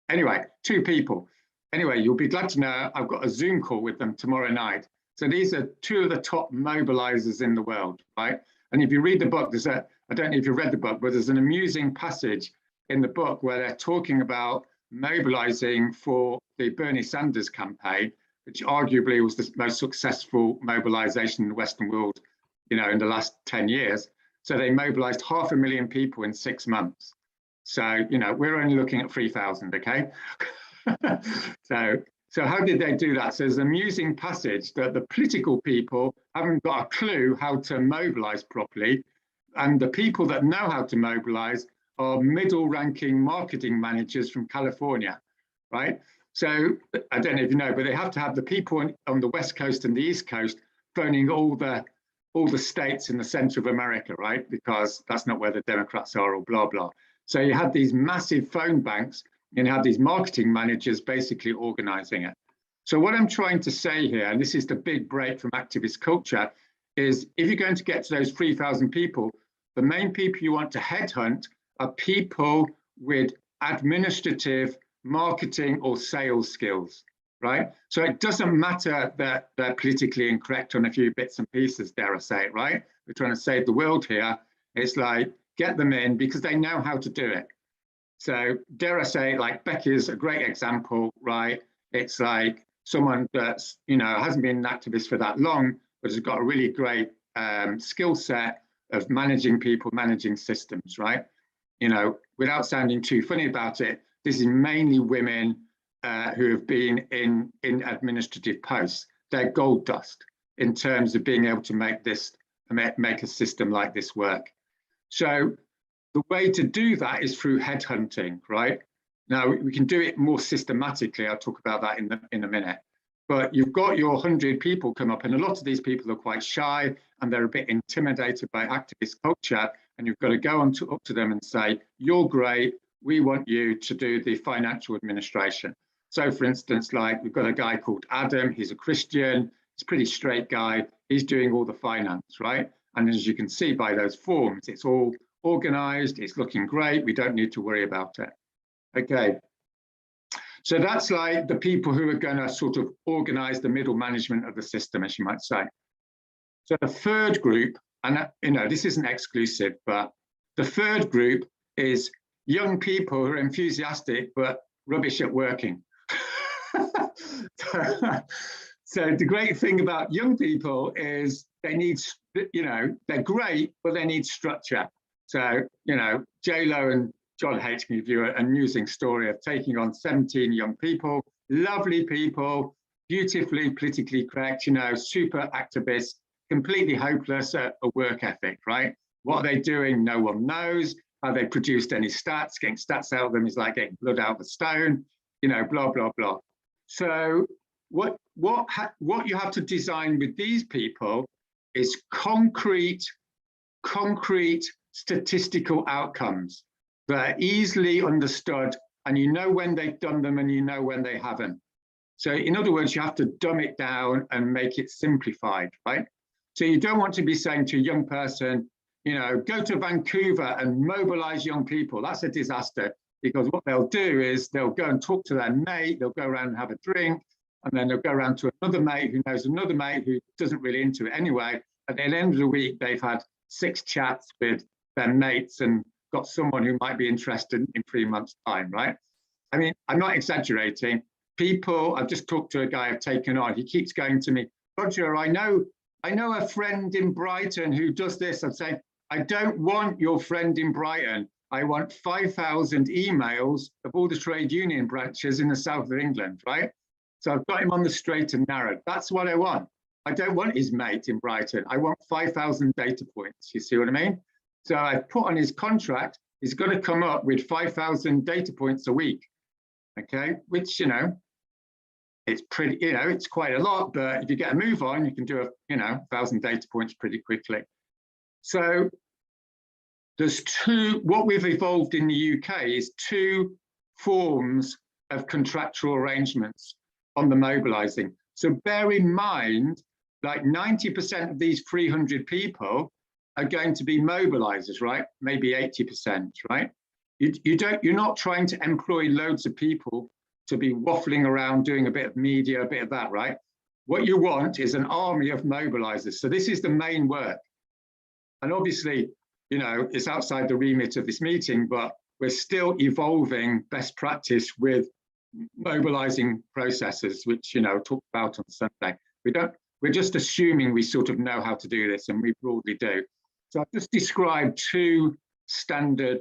anyway, 2 people. Anyway, you'll be glad to know I've got a Zoom call with them tomorrow night. So these are 2 of the top mobilizers in the world, right? And if you read the book, I don't know if you read the book, but there's an amusing passage in the book where they're talking about mobilizing for the Bernie Sanders campaign, which arguably was the most successful mobilization in the Western world, you know, in the last 10 years. So they mobilized 500,000 people in 6 months. So, you know, we're only looking at 3,000, okay? So how did they do that? So there's an amusing passage that the political people haven't got a clue how to mobilize properly. And the people that know how to mobilize are middle-ranking marketing managers from California, right? So I don't know if you know, but they have to have the people on the West Coast and the East Coast phoning all the states in the center of America, right? Because that's not where the Democrats are, or blah, blah. So you had these massive phone banks, and you had these marketing managers basically organizing it. So what I'm trying to say here, and this is the big break from activist culture, is if you're going to get to those 3,000 people, the main people you want to headhunt are people with administrative, marketing, or sales skills, right? So it doesn't matter that they're politically incorrect on a few bits and pieces, dare I say it, right? We're trying to save the world here. It's like, get them in because they know how to do it. So dare I say, like Becky's a great example, right? It's like someone that's, you know, hasn't been an activist for that long, but has got a really great skill set of managing people, managing systems, right? You know, without sounding too funny about it, this is mainly women who have been in administrative posts. They're gold dust in terms of being able to make a system like this work. So the way to do that is through headhunting, right? Now, we can do it more systematically. I'll talk about that in a minute. But you've got your 100 people come up, and a lot of these people are quite shy, and they're a bit intimidated by activist culture, and you've got to go up to them and say, you're great, we want you to do the financial administration. So for instance, like we've got a guy called Adam, he's a Christian, he's a pretty straight guy, he's doing all the finance, right? And as you can see by those forms, it's all organized, it's looking great, we don't need to worry about it. Okay, so that's like the people who are going to sort of organize the middle management of the system, as you might say. So the third group, and you know, this isn't exclusive, but the third group is young people who are enthusiastic but rubbish at working. So the great thing about young people is they need, you know, they're great, but they need structure. So, you know, J-Lo and John H. can give you an amusing story of taking on 17 young people, lovely people, beautifully politically correct, you know, super activists, completely hopeless at a work ethic, right? What are they doing? No one knows. Have they produced any stats? Getting stats out of them is like getting blood out of a stone, you know, blah, blah, blah. So what you have to design with these people is concrete statistical outcomes that are easily understood and you know when they've done them and you know when they haven't. So in other words, you have to dumb it down and make it simplified, right? So you don't want to be saying to a young person, you know, go to Vancouver and mobilize young people. That's a disaster, because what they'll do is they'll go and talk to their mate, they'll go around and have a drink, and then they'll go around to another mate who knows another mate who doesn't really into it anyway. At the end of the week, they've had 6 chats with their mates and got someone who might be interested in 3 months' time, right? I mean, I'm not exaggerating. People, I've just talked to a guy I've taken on, he keeps going to me, Roger, I know a friend in Brighton who does this. I'm saying, I don't want your friend in Brighton. I want 5,000 emails of all the trade union branches in the south of England, right? So I've got him on the straight and narrow. That's what I want. I don't want his mate in Brighton. I want 5,000 data points. You see what I mean? So I put on his contract, he's going to come up with 5,000 data points a week. Okay, which, you know, it's pretty, you know, it's quite a lot, but if you get a move on, you can do 1,000 data points pretty quickly. So there's what we've evolved in the UK is 2 forms of contractual arrangements on the mobilizing. So bear in mind, like 90% of these 300 people are going to be mobilizers, right? Maybe 80%, right? You're not trying to employ loads of people to be waffling around doing a bit of media, a bit of that, right? What you want is an army of mobilizers. So this is the main work. And obviously, you know, it's outside the remit of this meeting, but we're still evolving best practice with mobilizing processes, which, you know, talked about on Sunday. We're just assuming we sort of know how to do this, and we broadly do. So I've just described 2 standard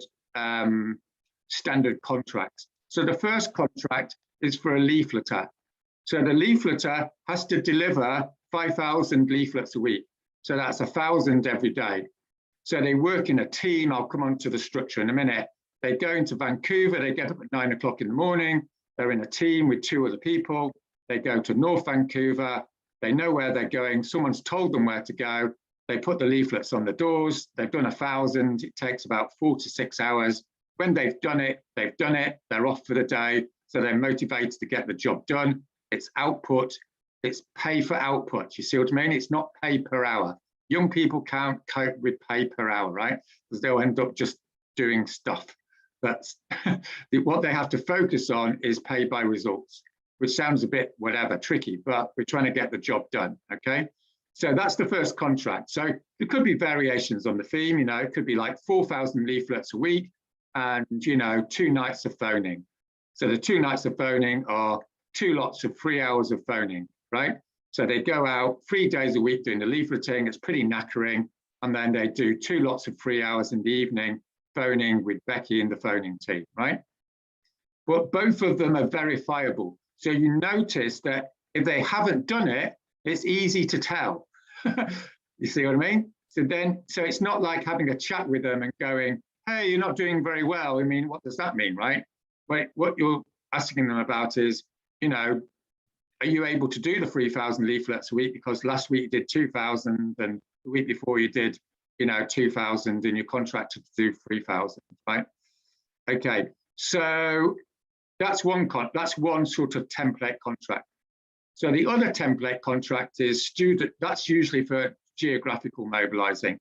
contracts. So the first contract is for a leafleter. So the leafleter has to deliver 5,000 leaflets a week. So that's 1,000 every day. So they work in a team. I'll come on to the structure in a minute. They go into Vancouver, they get up at 9 o'clock in the morning. They're in a team with 2 other people. They go to North Vancouver. They know where they're going. Someone's told them where to go. They put the leaflets on the doors. They've done 1,000. It takes about 4 to 6 hours. When they've done it, they've done it. They're off for the day. So they're motivated to get the job done. It's output. It's pay for output. You see what I mean? It's not pay per hour. Young people can't cope with pay per hour, right? Because they'll end up just doing stuff. That's what they have to focus on is pay by results, which sounds a bit whatever, tricky, but we're trying to get the job done, okay? So that's the first contract. So there could be variations on the theme, you know, it could be like 4,000 leaflets a week and, you know, 2 nights of phoning. So the 2 nights of phoning are 2 lots of 3 hours of phoning, right? So they go out 3 days a week doing the leafleting, it's pretty knackering. And then they do 2 lots of 3 hours in the evening, phoning with Becky and the phoning team, right? But both of them are verifiable. So you notice that if they haven't done it, it's easy to tell. You see what I mean? So it's not like having a chat with them and going, hey, you're not doing very well. I mean, what does that mean, right? But what you're asking them about is, you know, are you able to do the 3,000 leaflets a week? Because last week you did 2,000 and the week before you did, you know, 2,000 and you're contracted to do 3,000, right? Okay, so that's one sort of template contract. So the other template contract is student, that's usually for geographical mobilizing.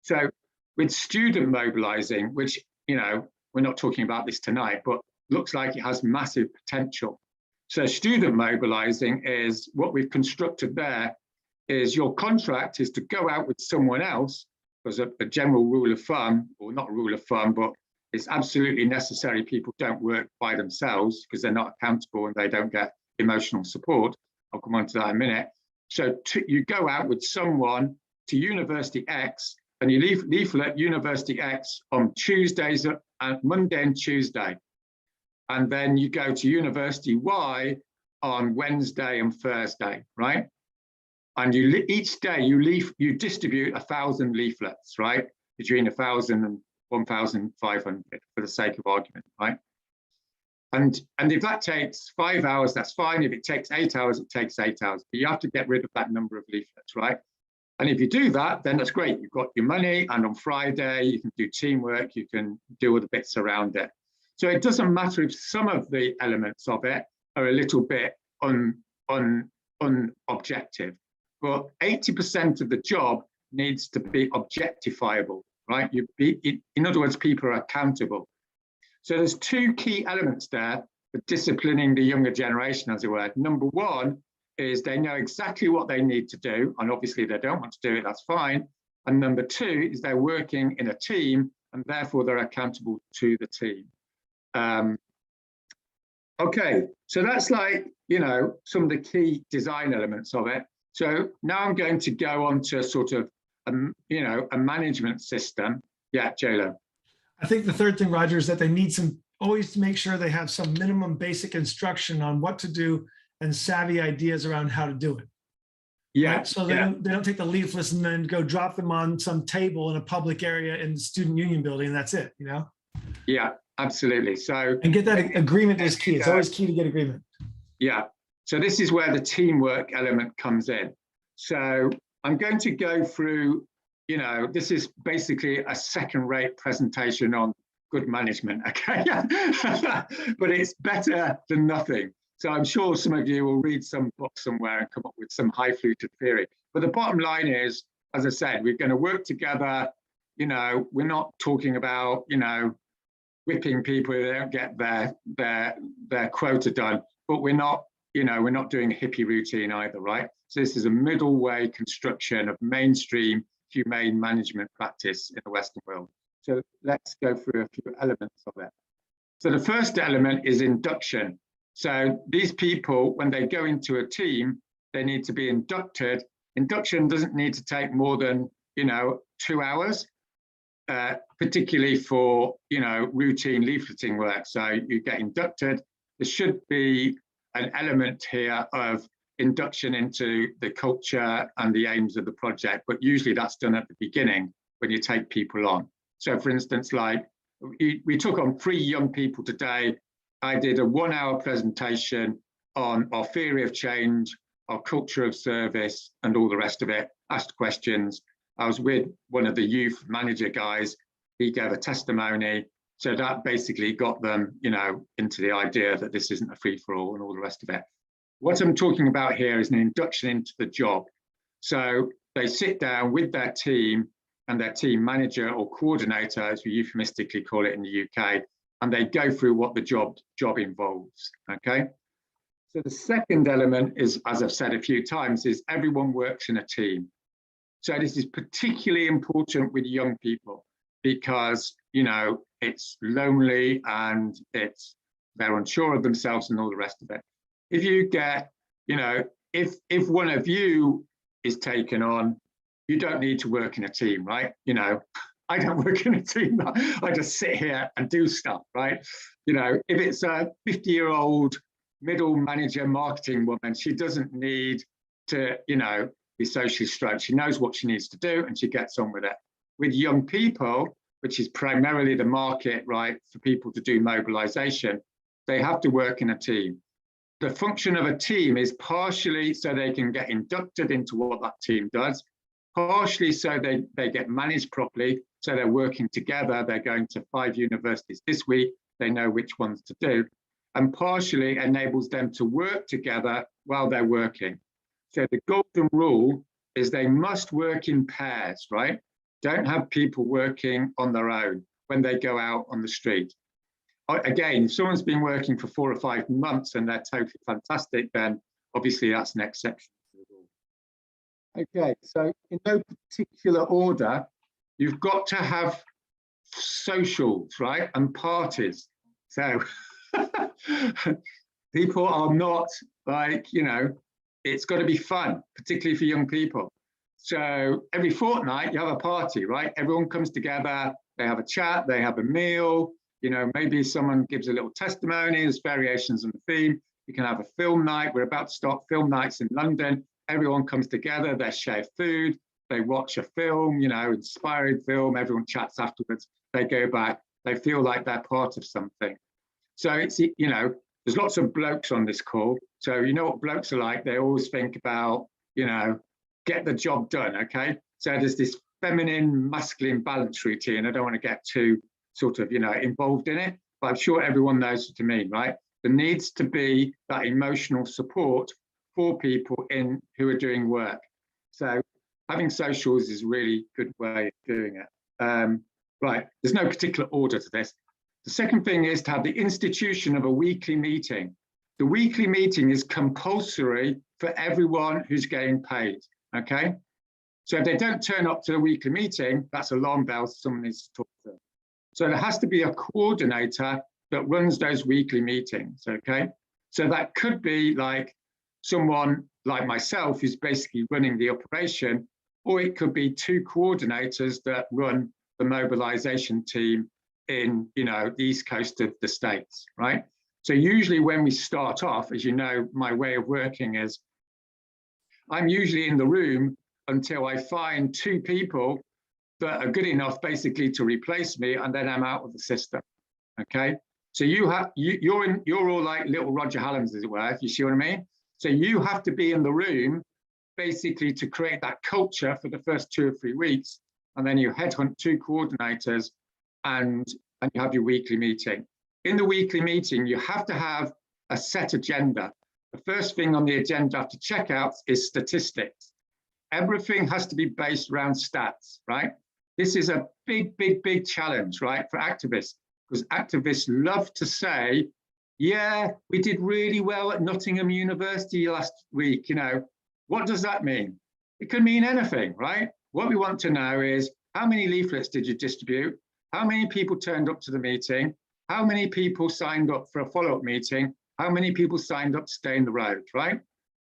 So with student mobilizing, which, you know, we're not talking about this tonight, but looks like it has massive potential. So student mobilizing is what we've constructed there is your contract is to go out with someone else, because a general rule of thumb, or not a rule of thumb, but it's absolutely necessary people don't work by themselves because they're not accountable and they don't get emotional support. I'll come on to that in a minute. So you go out with someone to University X and you leaflet University X on Tuesdays, Monday and Tuesday. And then you go to University Y on Wednesday and Thursday, right? And each day you distribute 1,000 leaflets, right? Between 1,000 and 1,500 for the sake of argument, right? And if that takes 5 hours, that's fine. If it takes 8 hours, it takes 8 hours. But you have to get rid of that number of leaflets, right? And if you do that, then that's great. You've got your money, and on Friday you can do teamwork. You can do all the bits around it. So it doesn't matter if some of the elements of it are a little bit unobjective, but 80% of the job needs to be objectifiable, right? In other words, people are accountable. So there's two key elements there for disciplining the younger generation, as it were. Number one is they know exactly what they need to do, and obviously they don't want to do it, that's fine. And number two is they're working in a team, and therefore they're accountable to the team. Okay, so that's like, you know, some of the key design elements of it. So now I'm going to go on to sort of, you know, a management system. Yeah, JLo. I think the third thing, Roger, is that they need always to make sure they have some minimum basic instruction on what to do and savvy ideas around how to do it. Yeah. Right? So they don't take the leaflets and then go drop them on some table in a public area in the student union building, and that's it, you know? Yeah, absolutely. So, and get that agreement is key. It's always key to get agreement. Yeah. So this is where the teamwork element comes in. So I'm going to go through, you know, this is basically a second-rate presentation on good management, okay? But it's better than nothing. So I'm sure some of you will read some book somewhere and come up with some high-fluted theory. But the bottom line is, as I said, we're going to work together. You know, we're not talking about, you know, whipping people who don't get their quota done, but we're not, you know, we're not doing a hippie routine either, right? So this is a middle way construction of mainstream humane management practice in the Western world. So let's go through a few elements of it. So the first element is induction. So these people, when they go into a team, they need to be inducted. Induction doesn't need to take more than, you know, 2 hours, particularly for, you know, routine leafleting work. So you get inducted. There should be an element here of induction into the culture and the aims of the project, but usually that's done at the beginning when you take people on. So for instance, like we took on 3 young people today. I did a 1-hour presentation on our theory of change, our culture of service, and all the rest of it, asked questions. I was with one of the youth manager guys. He gave a testimony. So that basically got them, you know, into the idea that this isn't a free-for-all and all the rest of it. What I'm talking about here is an induction into the job. So they sit down with their team and their team manager or coordinator, as we euphemistically call it in the UK, and they go through what the job involves, okay? So the second element is, as I've said a few times, is everyone works in a team. So this is particularly important with young people because, you know, it's lonely and they're unsure of themselves and all the rest of it. If you get, you know, if one of you is taken on, you don't need to work in a team, right? You know, I don't work in a team. I just sit here and do stuff, right? You know, if it's a 50-year-old middle manager marketing woman, she doesn't need to, you know, be socially straight. She knows what she needs to do and she gets on with it. With young people, which is primarily the market, right, for people to do mobilization, they have to work in a team. The function of a team is partially so they can get inducted into what that team does, partially so they get managed properly, so they're working together, they're going to 5 universities this week, they know which ones to do, and partially enables them to work together while they're working. So the golden rule is they must work in pairs, right? Don't have people working on their own when they go out on the street. Again, if someone's been working for 4 or 5 months and they're totally fantastic, then obviously that's an exception to the rule. Okay, so in no particular order, you've got to have socials, right? And parties. So people are not like, you know, it's got to be fun, particularly for young people. So every fortnight you have a party, right? Everyone comes together, they have a chat, they have a meal, you know, maybe someone gives a little testimony, there's variations on the theme. You can have a film night. We're about to start film nights in London. Everyone comes together, they share food, they watch a film, you know, inspiring film, everyone chats afterwards, they go back, they feel like they're part of something. So it's, you know, there's lots of blokes on this call. So you know what blokes are like, they always think about, you know, get the job done, okay? So there's this feminine, masculine balance routine. I don't want to get too sort of, you know, involved in it, but I'm sure everyone knows what I mean, right? There needs to be that emotional support for people who are doing work. So having socials is a really good way of doing it. Right, there's no particular order to this. The second thing is to have the institution of a weekly meeting. The weekly meeting is compulsory for everyone who's getting paid, okay? So if they don't turn up to the weekly meeting, that's alarm bells, someone needs to talk to them. So there has to be a coordinator that runs those weekly meetings, okay? So that could be like someone like myself who's basically running the operation, or it could be two coordinators that run the mobilization team in, you know, the East Coast of the States, right? So usually when we start off, as you know, my way of working is I'm usually in the room until I find two people that are good enough basically to replace me, and then I'm out of the system, okay? So you're all like little Roger Hallams, as it were, if you see what I mean? So you have to be in the room basically to create that culture for the first 2 or 3 weeks, and then you headhunt two coordinators and you have your weekly meeting. In the weekly meeting, you have to have a set agenda. The first thing on the agenda after checkouts is statistics. Everything has to be based around stats, right? This is a big, big, big challenge, right, for activists, because activists love to say, yeah, we did really well at Nottingham University last week, you know. What does that mean? It can mean anything, right? What we want to know is how many leaflets did you distribute? How many people turned up to the meeting? How many people signed up for a follow-up meeting? How many people signed up to stay in the road, right?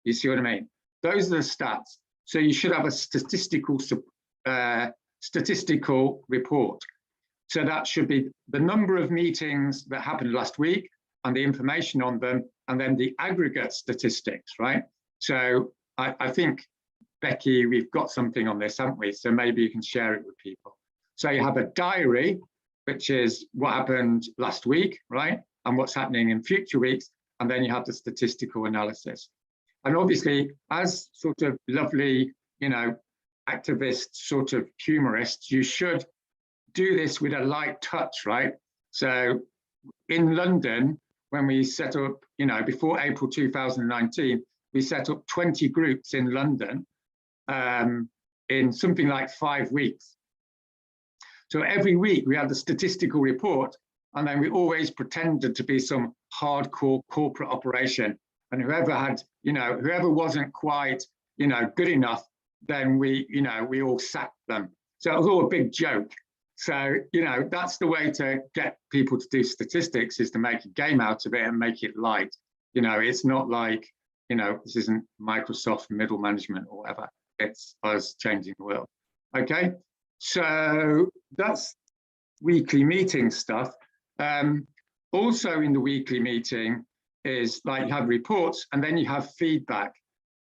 You see what I mean? Those are the stats. So you should have a statistical report. So that should be the number of meetings that happened last week and the information on them, and then the aggregate statistics, right? So I think, Becky, we've got something on this, haven't we? So maybe you can share it with people. So you have a diary, which is what happened last week, right? And what's happening in future weeks. And then you have the statistical analysis. And obviously, as sort of lovely, you know, activist sort of humorists, you should do this with a light touch, right? So in London, when we set up, you know, before April 2019, we set up 20 groups in London in something like 5 weeks. So every week we had the statistical report, and then we always pretended to be some hardcore corporate operation. And whoever had, you know, whoever wasn't quite, you know, good enough, then we, you know, we all sacked them. So it was all a big joke. So, you know, that's the way to get people to do statistics, is to make a game out of it and make it light. You know, it's not like, you know, this isn't Microsoft middle management or whatever. It's us changing the world. Okay, so that's weekly meeting stuff. Also in the weekly meeting is like you have reports and then you have feedback.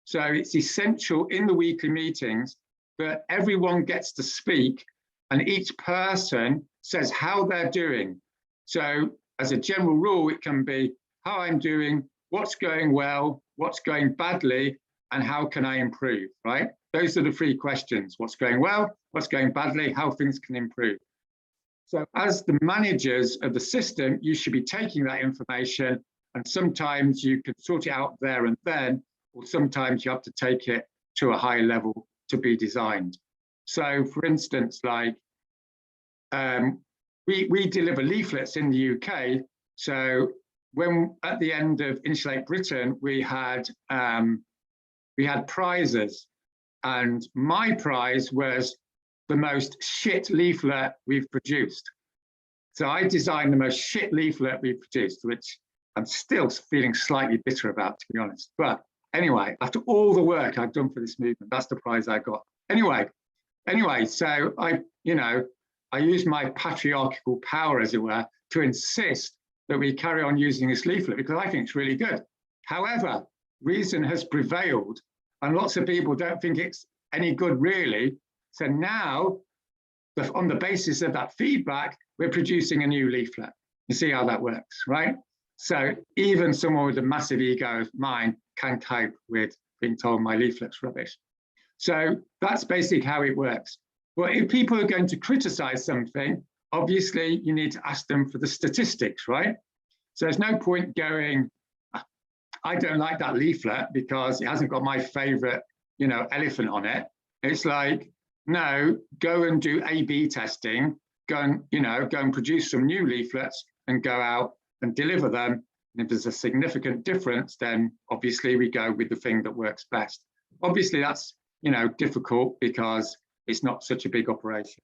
So it's essential in the weekly meetings that everyone gets to speak and each person says how they're doing. So as a general rule, it can be how I'm doing, what's going well, what's going badly, and how can I improve, right? Those are the 3 questions: what's going well, what's going badly, how things can improve. So as the managers of the system, you should be taking that information, and sometimes you can sort it out there and then, or sometimes you have to take it to a higher level to be designed. So for instance, like we deliver leaflets in the UK. So when at the end of Insulate Britain, we had prizes, and my prize was the most shit leaflet we've produced. So I designed the most shit leaflet we've produced, which I'm still feeling slightly bitter about, to be honest. But anyway, after all the work I've done for this movement, that's the prize I got. Anyway, so I use my patriarchal power, as it were, to insist that we carry on using this leaflet because I think it's really good. However, reason has prevailed and lots of people don't think it's any good really. So now, on the basis of that feedback, we're producing a new leaflet. You see how that works, right? So even someone with a massive ego of mine can cope with being told my leaflet's rubbish. So that's basically how it works. Well, if people are going to criticize something, obviously you need to ask them for the statistics, right? So there's no point going, I don't like that leaflet because it hasn't got my favorite, you know, elephant on it. It's like, no, go and do A/B testing, go and, you know, go and produce some new leaflets and go out and deliver them. And if there's a significant difference, then obviously we go with the thing that works best. Obviously that's, you know, difficult because it's not such a big operation.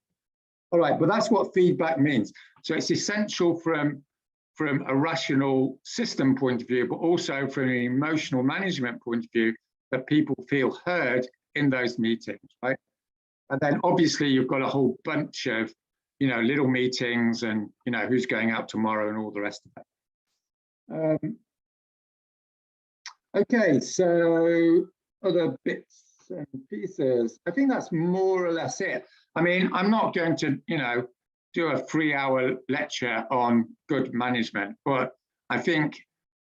All right, but that's what feedback means. So it's essential from a rational system point of view, but also from an emotional management point of view, that people feel heard in those meetings, right? And then obviously you've got a whole bunch of, you know, little meetings and, you know, who's going out tomorrow and all the rest of it. Okay, so other bits and pieces. I think that's more or less it. I mean, I'm not going to, you know, do a 3-hour lecture on good management, but I think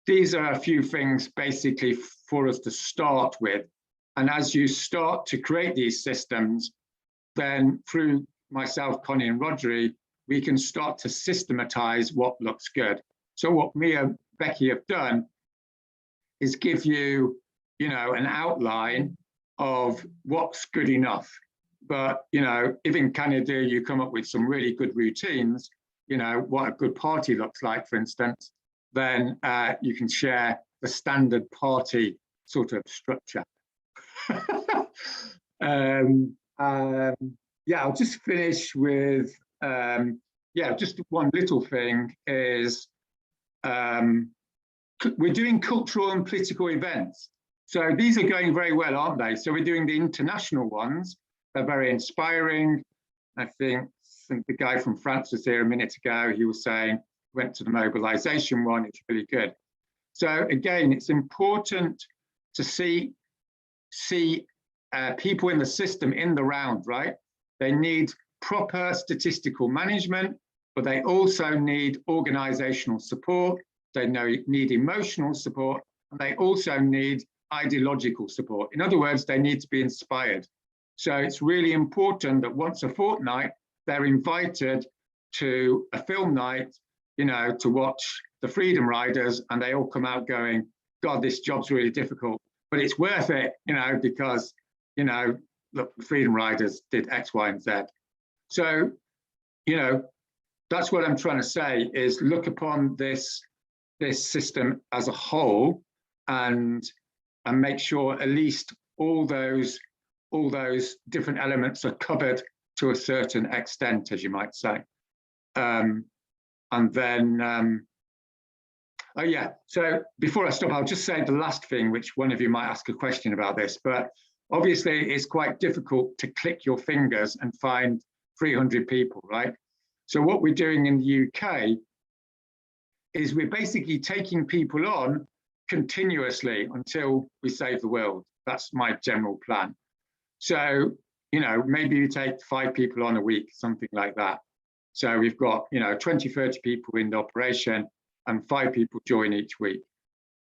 these are a few things basically for us to start with. And as you start to create these systems, then through myself, Connie and Rodri, we can start to systematize what looks good. So what me and Becky have done is give you, you know, an outline of what's good enough. But, you know, if in Canada you come up with some really good routines, you know, what a good party looks like, for instance, then you can share the standard party sort of structure. Yeah, I'll just finish with, yeah, just one little thing is we're doing cultural and political events. So these are going very well, aren't they? So we're doing the international ones. They're very inspiring. I think the guy from France was here a minute ago. He was saying, went to the mobilization one, it's really good. So again, it's important to see people in the system in the round, right? They need proper statistical management, but they also need organizational support. They need emotional support, and they also need ideological support. In other words, they need to be inspired. So it's really important that once a fortnight, they're invited to a film night, you know, to watch the Freedom Riders, and they all come out going, God, this job's really difficult, but it's worth it, you know, because, you know, look, the Freedom Riders did X, Y, and Z. So, you know, that's what I'm trying to say is look upon this system as a whole and make sure at least all those different elements are covered to a certain extent, as you might say. And then, oh yeah, so before I stop, I'll just say the last thing, which one of you might ask a question about this, but obviously it's quite difficult to click your fingers and find 300 people, right? So what we're doing in the UK is we're basically taking people on continuously until we save the world. That's my general plan. So, you know, maybe you take 5 people on a week, something like that. So we've got, you know, 20, 30 people in the operation and 5 people join each week.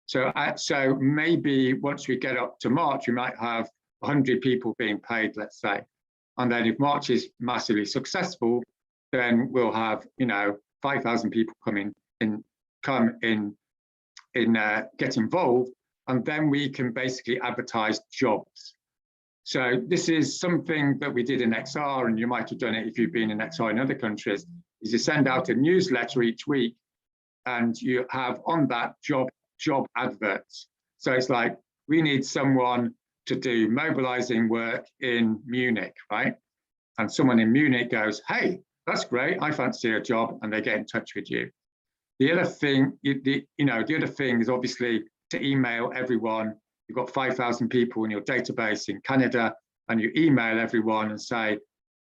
So, so maybe once we get up to March, we might have 100 people being paid, let's say. And then if March is massively successful, then we'll have, you know, 5,000 people get involved, and then we can basically advertise jobs. So this is something that we did in XR, and you might have done it if you've been in XR in other countries, is you send out a newsletter each week, and you have on that job adverts. So it's like, we need someone to do mobilizing work in Munich, right? And someone in Munich goes, hey, that's great, I fancy a job, and they get in touch with you. The other thing, the other thing is obviously to email everyone. You've got 5,000 people in your database in Canada, and you email everyone and say,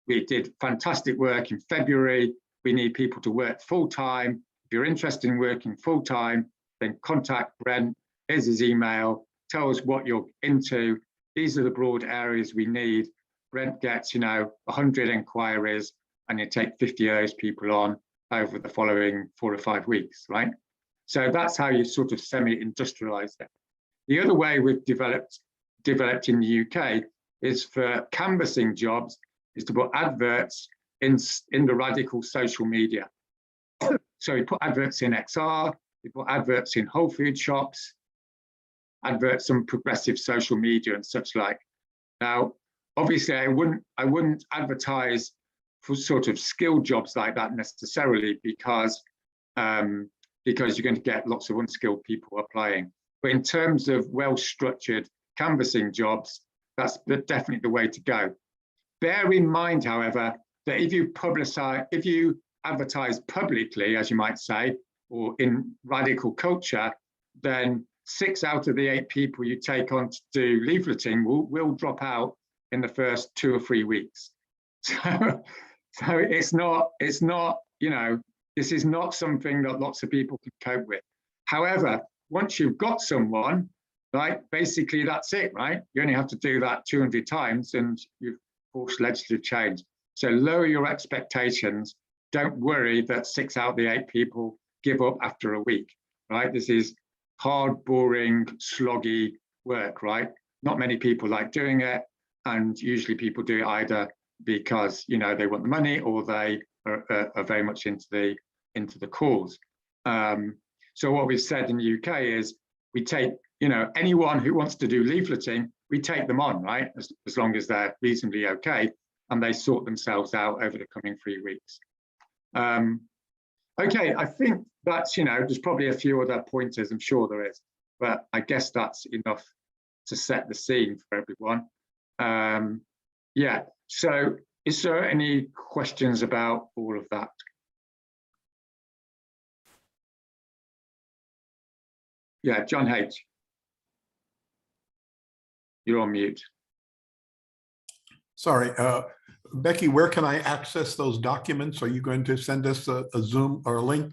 we did fantastic work in February. We need people to work full-time. If you're interested in working full-time, then contact Brent. Here's his email. Tell us what you're into. These are the broad areas we need. Brent gets, you know, 100 inquiries, and you take 50 of those people on over the following 4 or 5 weeks, right? So that's how you sort of semi-industrialize it. The other way we've developed in the UK is for canvassing jobs, is to put adverts in the radical social media. So we put adverts in XR, we put adverts in Whole Food shops, adverts on progressive social media and such like. Now, obviously, I wouldn't advertise for sort of skilled jobs like that necessarily, because you're going to get lots of unskilled people applying. But in terms of well-structured canvassing jobs, that's definitely the way to go. Bear in mind, however, that if you advertise publicly, as you might say, or in radical culture, then 6 out of the 8 people you take on to do leafleting will drop out in the first 2 or 3 weeks. So it's not, you know, this is not something that lots of people can cope with. However, once you've got someone, right, basically that's it, right? You only have to do that 200 times and you've forced legislative change. So lower your expectations. Don't worry that 6 out of the 8 people give up after a week, right? This is hard, boring, sloggy work, right? Not many people like doing it. And usually people do it either because, you know, they want the money, or they are very much into the cause. So what we've said in the UK is we take, you know, anyone who wants to do leafleting, we take them on, right? As long as they're reasonably okay and they sort themselves out over the coming 3 weeks. Okay, I think that's, you know, there's probably a few other pointers, I'm sure there is, but I guess that's enough to set the scene for everyone. Yeah, so is there any questions about all of that? Yeah, John H. You're on mute. Sorry, Becky, where can I access those documents? Are you going to send us a Zoom or a link?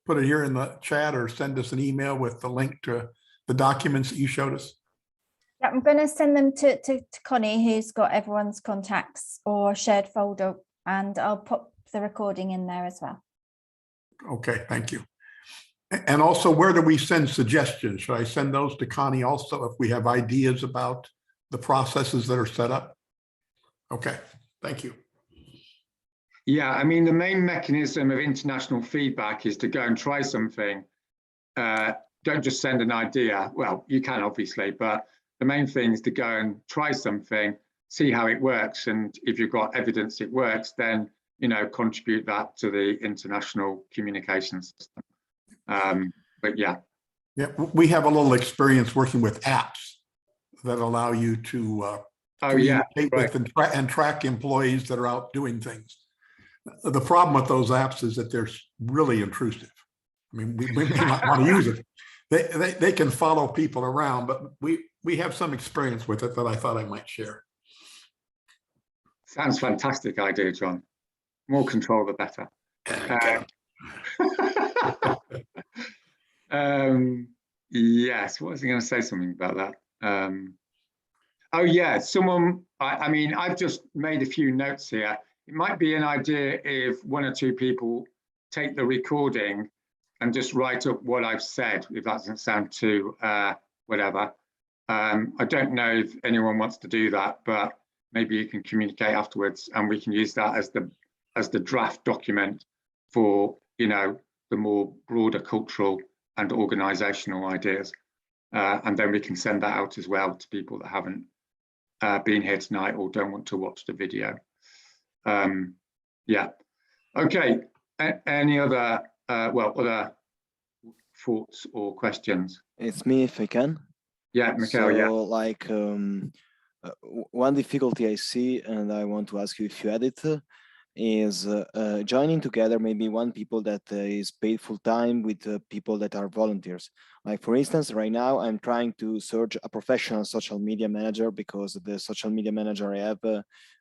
Put it here in the chat, or send us an email with the link to the documents that you showed us? Yeah, I'm going to send them to Connie, who's got everyone's contacts or shared folder, and I'll put the recording in there as well. Okay, thank you. And also, where do we send suggestions? Should I send those to Connie also if we have ideas about the processes that are set up? Okay, thank you. Yeah, I mean, the main mechanism of international feedback is to go and try something. Don't just send an idea. Well, you can obviously, but the main thing is to go and try something, see how it works. And if you've got evidence it works, then, you know, contribute that to the international communication system. But yeah. Yeah, we have a little experience working with apps that allow you to communicate with and track employees that are out doing things. The problem with those apps is that they're really intrusive. I mean, we may not want to use it. They can follow people around, but we have some experience with it that I thought I might share. Sounds fantastic idea, John. More control, the better. Yes, what was I going to say something about that? Oh yeah, someone, I mean, I've just made a few notes here. It might be an idea if 1 or 2 people take the recording and just write up what I've said, if that doesn't sound too whatever. I don't know if anyone wants to do that, but maybe you can communicate afterwards and we can use that as the draft document for, you know, the more broader cultural and organizational ideas. And then we can send that out as well to people that haven't been here tonight or don't want to watch the video. Yeah, okay. Any other, other thoughts or questions? It's me if I can. Yeah, Mikhail, yeah. So like one difficulty I see, and I want to ask you if you had it, is joining together maybe one people that is paid full time with people that are volunteers. Like for instance, right now I'm trying to search a professional social media manager because the social media manager I have,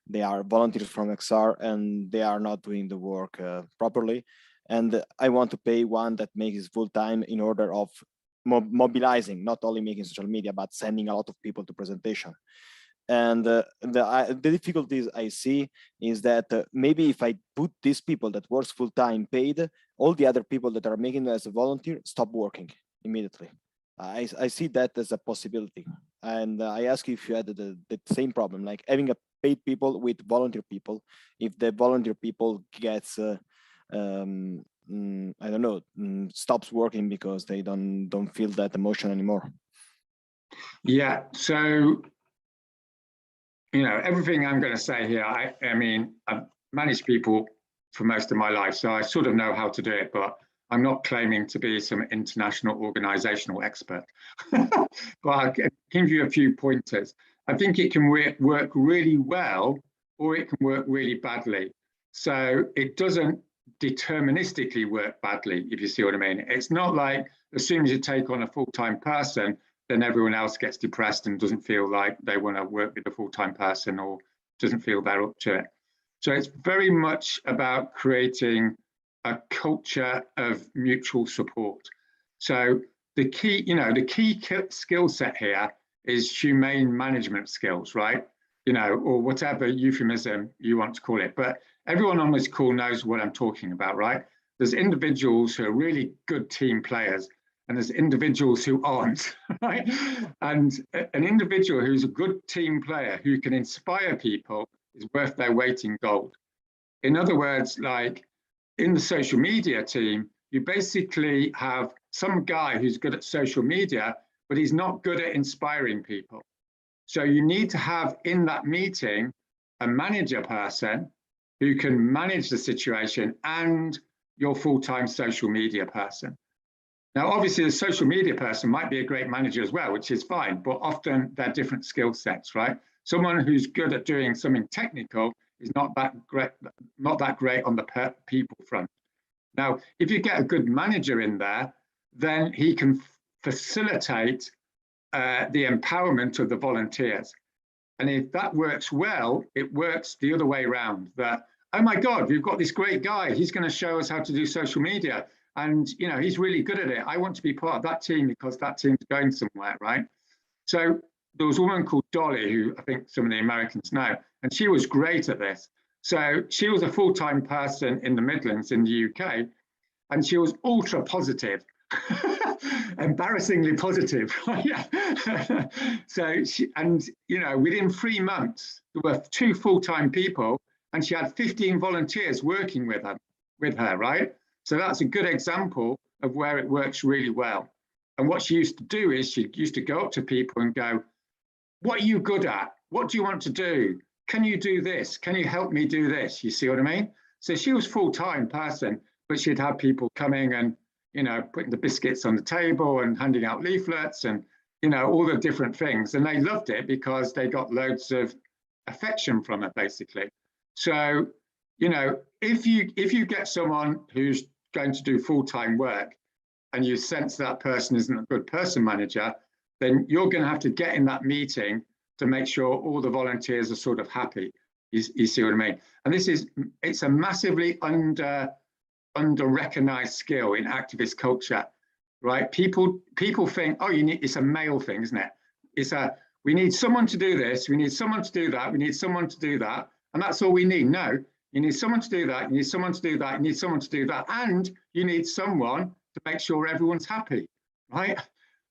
they are volunteers from XR and they are not doing the work properly. And I want to pay one that makes it full time in order of mobilizing, not only making social media, but sending a lot of people to presentation. And the difficulties I see is that maybe if I put these people that works full-time paid, all the other people that are making it as a volunteer stop working immediately. I see that as a possibility. And I ask you if you had the same problem, like having a paid people with volunteer people. If the volunteer people gets I don't know, stops working because they don't feel that emotion anymore. Yeah, so everything I'm going to say here, I mean, I've managed people for most of my life, so I sort of know how to do it, but I'm not claiming to be some international organizational expert. But I'll give you a few pointers. I think it can work really well, or it can work really badly. So it doesn't deterministically work badly, if you see what I mean. It's not like as soon as you take on a full-time person, then everyone else gets depressed and doesn't feel like they want to work with a full-time person or doesn't feel they're up to it. So it's very much about creating a culture of mutual support. So the key, the key skill set here is humane management skills, right? Or whatever euphemism you want to call it. But everyone on this call knows what I'm talking about, right? There's individuals who are really good team players, and there's individuals who aren't, right? And an individual who's a good team player who can inspire people is worth their weight in gold. In other words, like in the social media team, you basically have some guy who's good at social media, but he's not good at inspiring people. So you need to have in that meeting a manager person who can manage the situation and your full-time social media person. Now, obviously, the social media person might be a great manager as well, which is fine, but often they're different skill sets, right? Someone who's good at doing something technical is not that great on the people front. Now, if you get a good manager in there, then he can facilitate the empowerment of the volunteers. And if that works well, it works the other way around, that, oh my God, we've got this great guy. He's going to show us how to do social media. And, he's really good at it. I want to be part of that team because that team's going somewhere, right? So there was a woman called Dolly, who I think some of the Americans know, and she was great at this. So she was a full-time person in the Midlands in the UK, and she was ultra positive. Embarrassingly positive. So within 3 months there were 2 full-time people and she had 15 volunteers working with her, right? So that's a good example of where it works really well. And what she used to do is she used to go up to people and go, what are you good at? What do you want to do? Can you do this? Can you help me do this? You see what I mean? So she was full-time person, but she'd have people coming and putting the biscuits on the table and handing out leaflets and, all the different things. And they loved it because they got loads of affection from it, basically. So, if you get someone who's going to do full-time work and you sense that person isn't a good person manager, then you're going to have to get in that meeting to make sure all the volunteers are sort of happy. You see what I mean? And it's a massively under-recognized skill in activist culture, right? People think, oh, it's a male thing, isn't it? We need someone to do this, we need someone to do that, we need someone to do that, and that's all we need. No, you need someone to do that, you need someone to do that, you need someone to do that, and you need someone to make sure everyone's happy, right?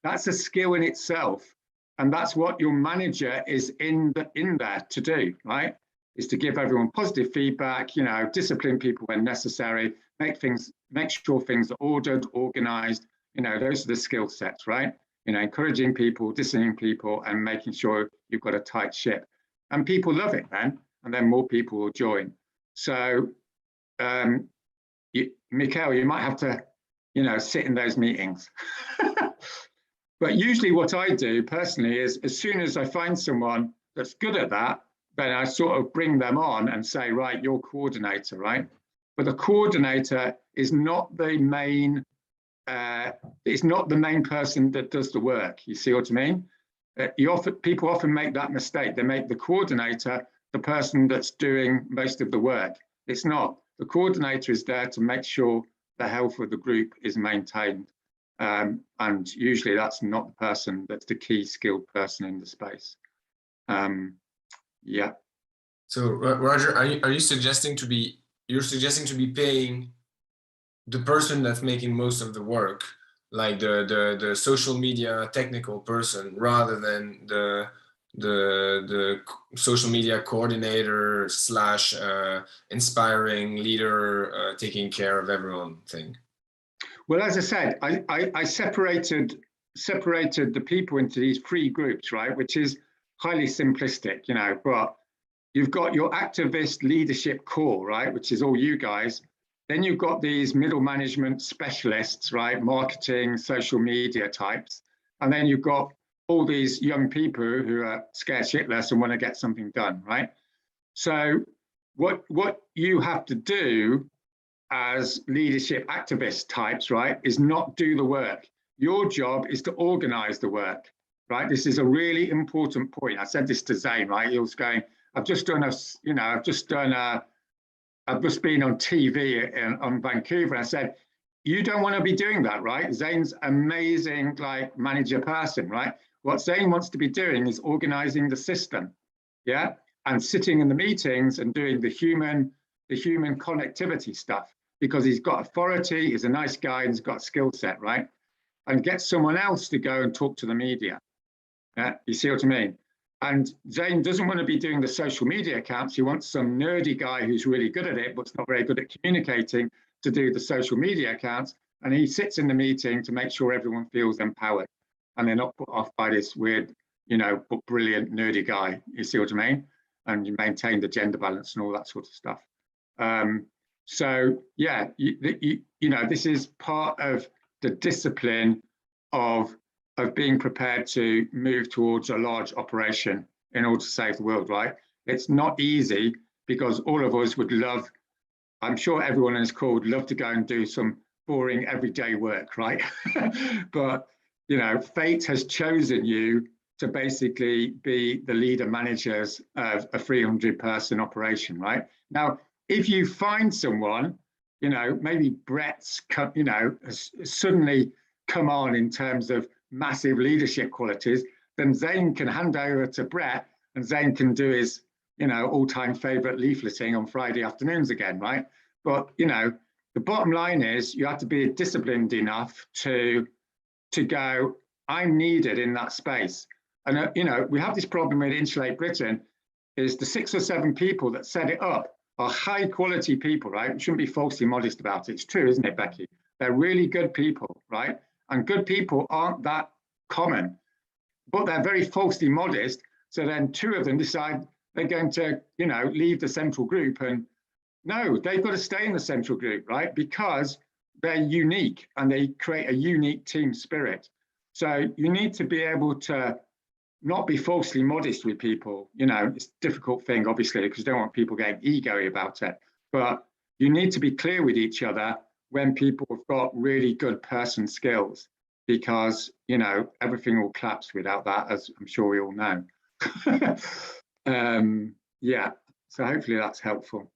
That's a skill in itself, and that's what your manager is in there to do, right? Is to give everyone positive feedback, discipline people when necessary, make sure things are ordered, organized, those are the skill sets, right? Encouraging people, disciplining people, and making sure you've got a tight ship. And people love it then, and then more people will join. So, Mikhail, you might have to, sit in those meetings. But usually what I do personally is, as soon as I find someone that's good at that, then I sort of bring them on and say, right, you're coordinator, right? But the coordinator is not the main, it's not the main person that does the work. You see what I mean? People often make that mistake. They make the coordinator the person that's doing most of the work. It's not. The coordinator is there to make sure the health of the group is maintained. And usually that's not the person that's the key skilled person in the space. Yeah. So Roger, are you suggesting to be paying the person that's making most of the work, like the social media technical person, rather than the the social media coordinator slash inspiring leader, taking care of everyone thing? Well, as I said, I separated the people into these 3 groups, right? Which is highly simplistic, you know, but you've got your activist leadership core, right? Which is all you guys. Then you've got these middle management specialists, right? Marketing, social media types. And then you've got all these young people who are scared shitless and want to get something done, right? So what you have to do as leadership activist types, right, is not do the work. Your job is to organize the work, right? This is a really important point. I said this to Zane, right? He was going, I've just been on TV on Vancouver. I said, you don't want to be doing that, right? Zane's amazing, like, manager person, right? What Zane wants to be doing is organizing the system, yeah? And sitting in the meetings and doing the human connectivity stuff, because he's got authority, he's a nice guy, and he's got a skill set, right? And get someone else to go and talk to the media. Yeah, you see what I mean? And Zane doesn't want to be doing the social media accounts. He wants some nerdy guy who's really good at it, but's not very good at communicating, to do the social media accounts. And he sits in the meeting to make sure everyone feels empowered and they're not put off by this weird, you know, but brilliant nerdy guy. You see what I mean? And you maintain the gender balance and all that sort of stuff. So yeah, you know, this is part of the discipline of being prepared to move towards a large operation in order to save the world, right? It's not easy, because all of us would love, I'm sure everyone in this call would love to go and do some boring everyday work, right? But, you know, fate has chosen you to basically be the leader managers of a 300-person operation, right? Now, if you find someone, you know, maybe Brett's, you know, has suddenly come on in terms of massive leadership qualities, then Zane can hand over to Brett, and Zane can do his, you know, all-time favorite leafleting on Friday afternoons again, right? But, you know, the bottom line is you have to be disciplined enough to go, I'm needed in that space. And, you know, we have this problem with Insulate Britain, is the 6 or 7 people that set it up are high quality people, right? We shouldn't be falsely modest about it. It's true, isn't it, Becky? They're really good people, right? And good people aren't that common, but they're very falsely modest. So then 2 of them decide they're going to, you know, leave the central group, and no, they've got to stay in the central group, right? Because they're unique and they create a unique team spirit. So you need to be able to not be falsely modest with people. You know, it's a difficult thing, obviously, because you don't want people getting ego-y about it. But you need to be clear with each other when people have got really good person skills, because, you know, everything will collapse without that, as I'm sure we all know. Yeah, so hopefully that's helpful.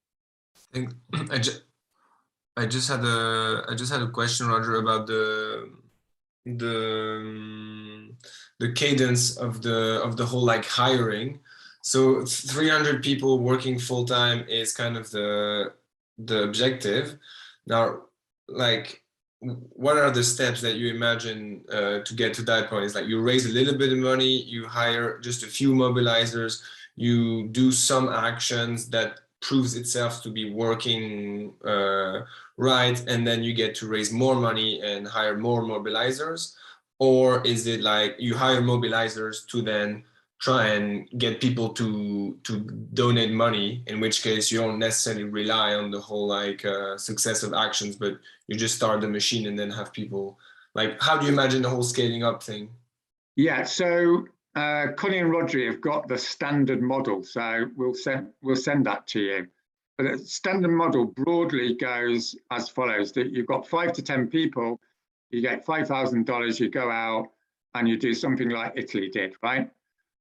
I just had a question, Roger, about the cadence of the whole, like, hiring. So 300 people working full time is kind of the objective. Now, like, what are the steps that you imagine to get to that point? Is like you raise a little bit of money, you hire just a few mobilizers, you do some actions that proves itself to be working right, and then you get to raise more money and hire more mobilizers? Or is it like you hire mobilizers to then try and get people to donate money, in which case you don't necessarily rely on the whole, like, successive actions, but you just start the machine and then have people, like, how do you imagine the whole scaling up thing? Yeah, so Connie and Rodri have got the standard model, so we'll send that to you. But the standard model broadly goes as follows: that you've got 5 to 10 people, you get $5,000, you go out and you do something like Italy did, right?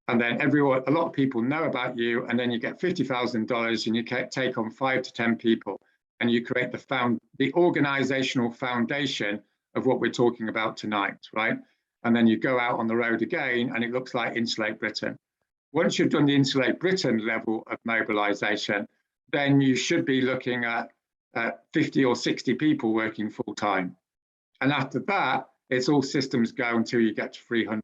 And then a lot of people know about you, and then you get $50,000 and you take on 5 to 10 people, and you create the organizational foundation of what we're talking about tonight, right? And then you go out on the road again, and it looks like Insulate Britain. Once you've done the Insulate Britain level of mobilization, then you should be looking at 50 or 60 people working full time. And after that, it's all systems go until you get to 300.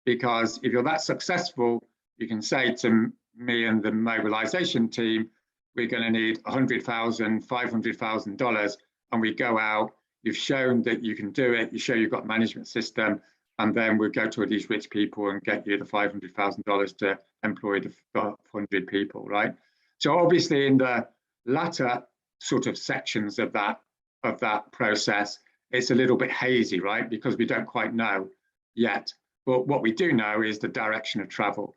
Because if you're that successful, you can say to me and the mobilization team, we're going to need $100,000, $500,000, and we go out. You've shown that you can do it. You show you've got a management system, and then we'll go to these rich people and get you the $500,000 to employ the 100 people, right? So obviously, in the latter sort of sections of that process, it's a little bit hazy, right? Because we don't quite know yet. But what we do know is the direction of travel.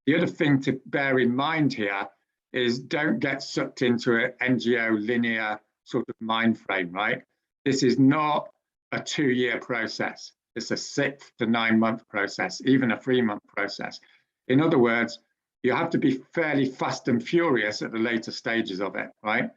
The other thing to bear in mind here is don't get sucked into an NGO linear sort of mind frame, right? This is not a 2-year process. It's a 6 to 9 month process, even a 3-month process. In other words, you have to be fairly fast and furious at the later stages of it, right?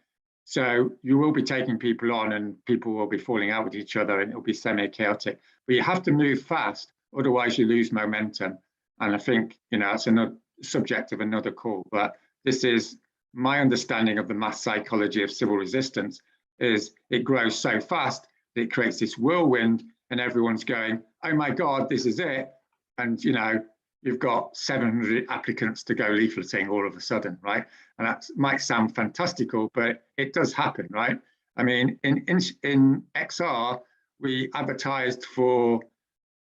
So you will be taking people on and people will be falling out with each other and it'll be semi-chaotic. But you have to move fast, otherwise you lose momentum. And I think, you know, it's another subject of another call, but this is my understanding of the mass psychology of civil resistance, is it grows so fast that it creates this whirlwind and everyone's going, oh my God, this is it. And, you know, you've got 700 applicants to go leafleting all of a sudden, right? And that might sound fantastical, but it does happen, right? I mean, in XR, we advertised for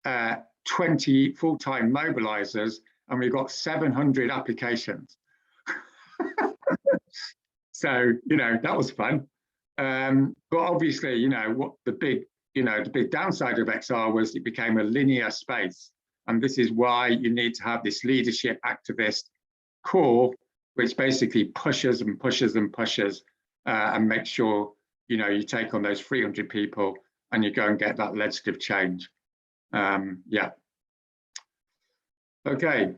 20 full-time mobilizers and we got 700 applications. So, you know, that was fun. But obviously, you know, what the big downside of XR was it became a linear space. And this is why you need to have this leadership activist core, which basically pushes and pushes and pushes and make sure, you know, you take on those 300 people and you go and get that legislative change. Yeah. Okay.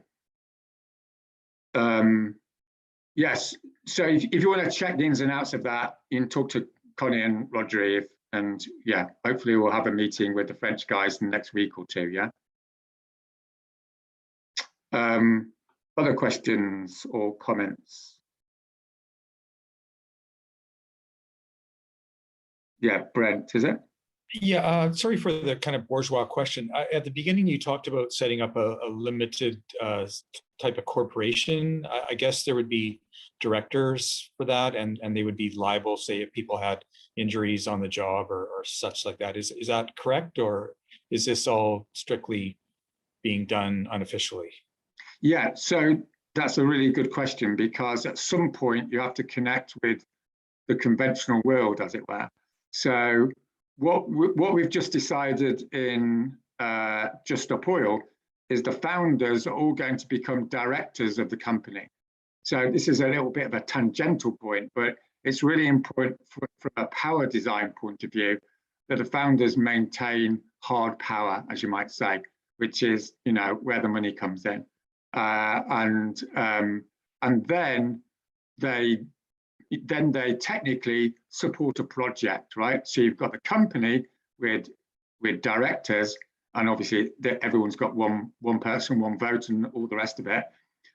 Yes. So if you want to check the ins and outs of that, you can talk to Connie and Rodri, and yeah, hopefully we'll have a meeting with the French guys in the next week or two. Yeah. Other questions or comments? Yeah, Brent, is it? Yeah, sorry for the kind of bourgeois question. At the beginning, you talked about setting up a limited type of corporation. I guess there would be directors for that, and they would be liable, say, if people had injuries on the job or such like that. Is that correct, or is this all strictly being done unofficially? Yeah, so that's a really good question, because at some point you have to connect with the conventional world, as it were. So what we've just decided in Just Stop Oil is the founders are all going to become directors of the company. So this is a little bit of a tangential point, but it's really important from a power design point of view that the founders maintain hard power, as you might say, which is, you know, where the money comes in. And then they technically support a project, right? So you've got the company with directors, and obviously everyone's got one person, one vote, and all the rest of it.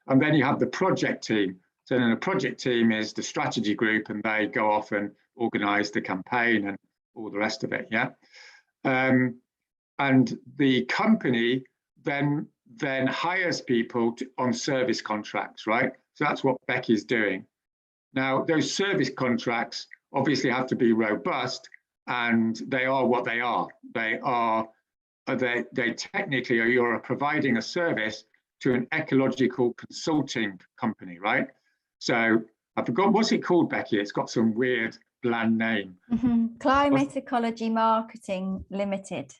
And then you have the project team. So then the project team is the strategy group, and they go off and organize the campaign and all the rest of it. Yeah. And the company then hires people on service contracts, right? So that's what Becky's doing. Now, those service contracts obviously have to be robust, and they are what they are. They technically are, you're providing a service to an ecological consulting company, right? So I forgot, what's it called, Becky? It's got some weird bland name. Mm-hmm. Climate Ecology Marketing Limited.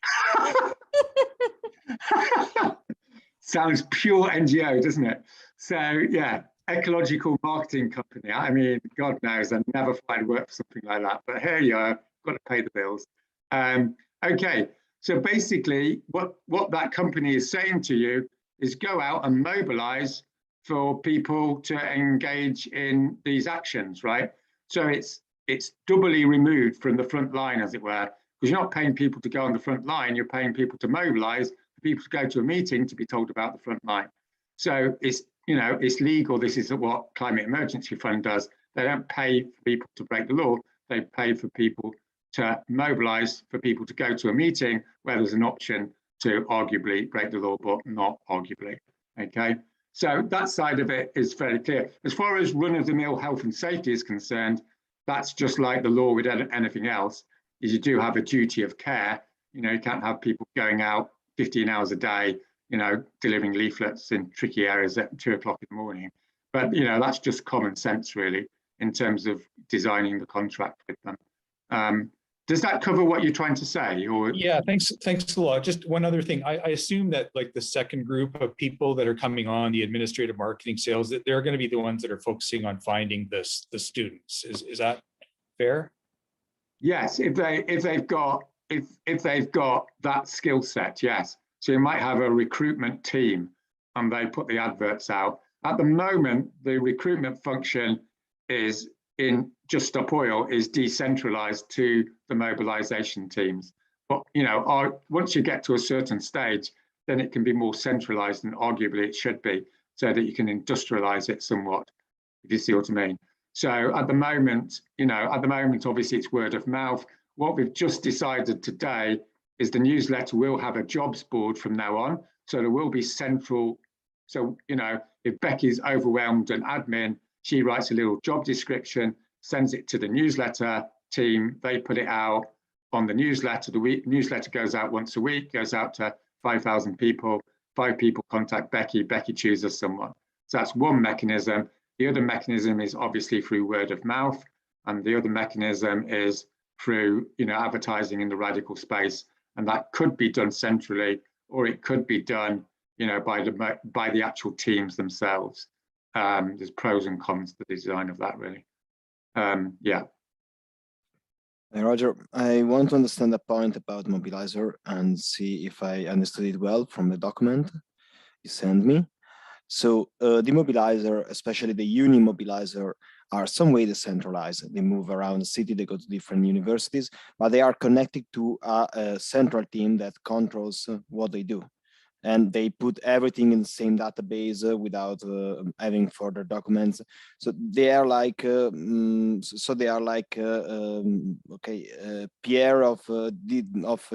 Sounds pure NGO, doesn't it? So yeah, ecological marketing company. I mean, God knows, I never find work for something like that. But here you are, got to pay the bills. Okay, so basically, what that company is saying to you is go out and mobilize for people to engage in these actions, right? So it's doubly removed from the front line, as it were, because you're not paying people to go on the front line, you're paying people to mobilize, for people to go to a meeting to be told about the front line. So it's, you know, it's legal. This is what Climate Emergency Fund does. They don't pay for people to break the law. They pay for people to mobilize, for people to go to a meeting where there's an option to arguably break the law, but not arguably. Okay. So that side of it is fairly clear. As far as run-of-the-mill health and safety is concerned, that's just like the law with anything else, is you do have a duty of care. You know, you can't have people going out 15 hours a day, you know, delivering leaflets in tricky areas at 2 o'clock in the morning. But, you know, that's just common sense, really, in terms of designing the contract with them. Does that cover what you're trying to say? Or Yeah, thanks a lot. Just one other thing. I assume that like the second group of people that are coming on, the administrative marketing sales, that they're going to be the ones that are focusing on finding the students. Is that fair? yes, if they've got that skill set, yes. So you might have a recruitment team and they put the adverts out. At the moment, the recruitment function is in Just Stop Oil is decentralized to the mobilization teams. But, you know, once you get to a certain stage, then it can be more centralized, and arguably it should be, so that you can industrialize it somewhat, if you see what I mean. So at the moment, you know, obviously it's word of mouth. What we've just decided today is the newsletter will have a jobs board from now on. So there will be central. So, you know, if Becky's overwhelmed and admin, she writes a little job description, sends it to the newsletter team. They put it out on the newsletter. The newsletter goes out once a week, goes out to 5,000 people. 5 people contact Becky. Becky chooses someone. So that's one mechanism. The other mechanism is obviously through word of mouth. And the other mechanism is through, you know, advertising in the radical space. And that could be done centrally, or it could be done, you know, by the actual teams themselves. There's pros and cons to the design of that, really. Yeah. Hey, Roger, I want to understand the point about Mobilizer and see if I understood it well from the document you sent me. So the Mobilizer, especially the Uni Mobilizer, are some way decentralized. They move around the city, they go to different universities, but they are connected to a central team that controls what they do. And they put everything in the same database without having further documents. So they are like, Pierre of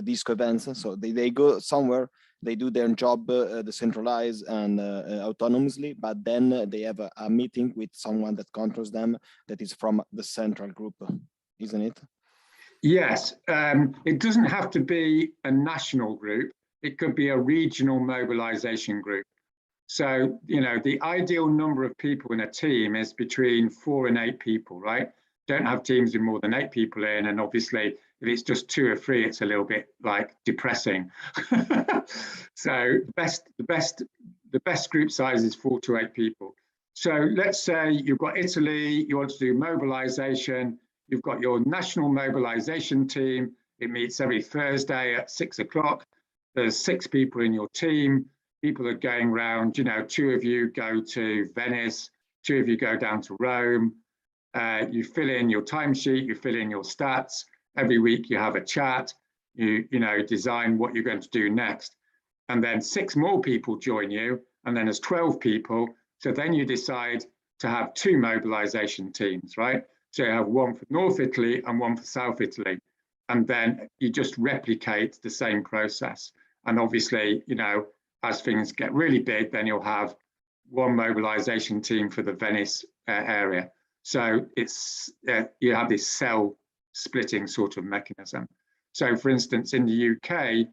Disco Events. So they go somewhere, they do their job decentralized and autonomously, but then they have a meeting with someone that controls them that is from the central group, isn't it? Yes, it doesn't have to be a national group. It could be a regional mobilization group. So, you know, the ideal number of people in a team is between 4 and 8 people, right? Don't have teams with more than 8 people in. And obviously, if it's just 2 or 3, it's a little bit like depressing. So the best group size is 4 to 8 people. So let's say you've got Italy, you want to do mobilization. You've got your national mobilization team. It meets every Thursday at 6 o'clock. There's 6 people in your team. People are going around, you know, 2 of you go to Venice, 2 of you go down to Rome. You fill in your timesheet, you fill in your stats. Every week you have a chat, you know, design what you're going to do next. And then 6 more people join you, and then there's 12 people. So then you decide to have 2 mobilization teams, right? So you have one for North Italy and one for South Italy. And then you just replicate the same process. And obviously, you know, as things get really big, then you'll have one mobilization team for the Venice area. So it's you have this cell splitting sort of mechanism. So for instance, in the UK,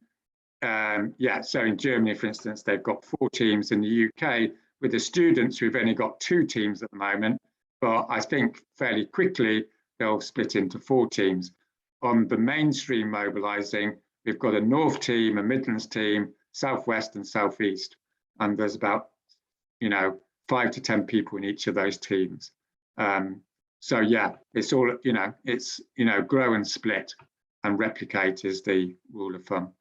so in Germany, for instance, they've got 4 teams. In the UK, with the students, we've only got 2 teams at the moment, but I think fairly quickly, they'll split into 4 teams. On the mainstream mobilizing, we've got a North team, a Midlands team, Southwest and Southeast. And there's about, you know, 5 to 10 people in each of those teams. So yeah, it's all, you know, it's, you know, grow and split and replicate is the rule of thumb.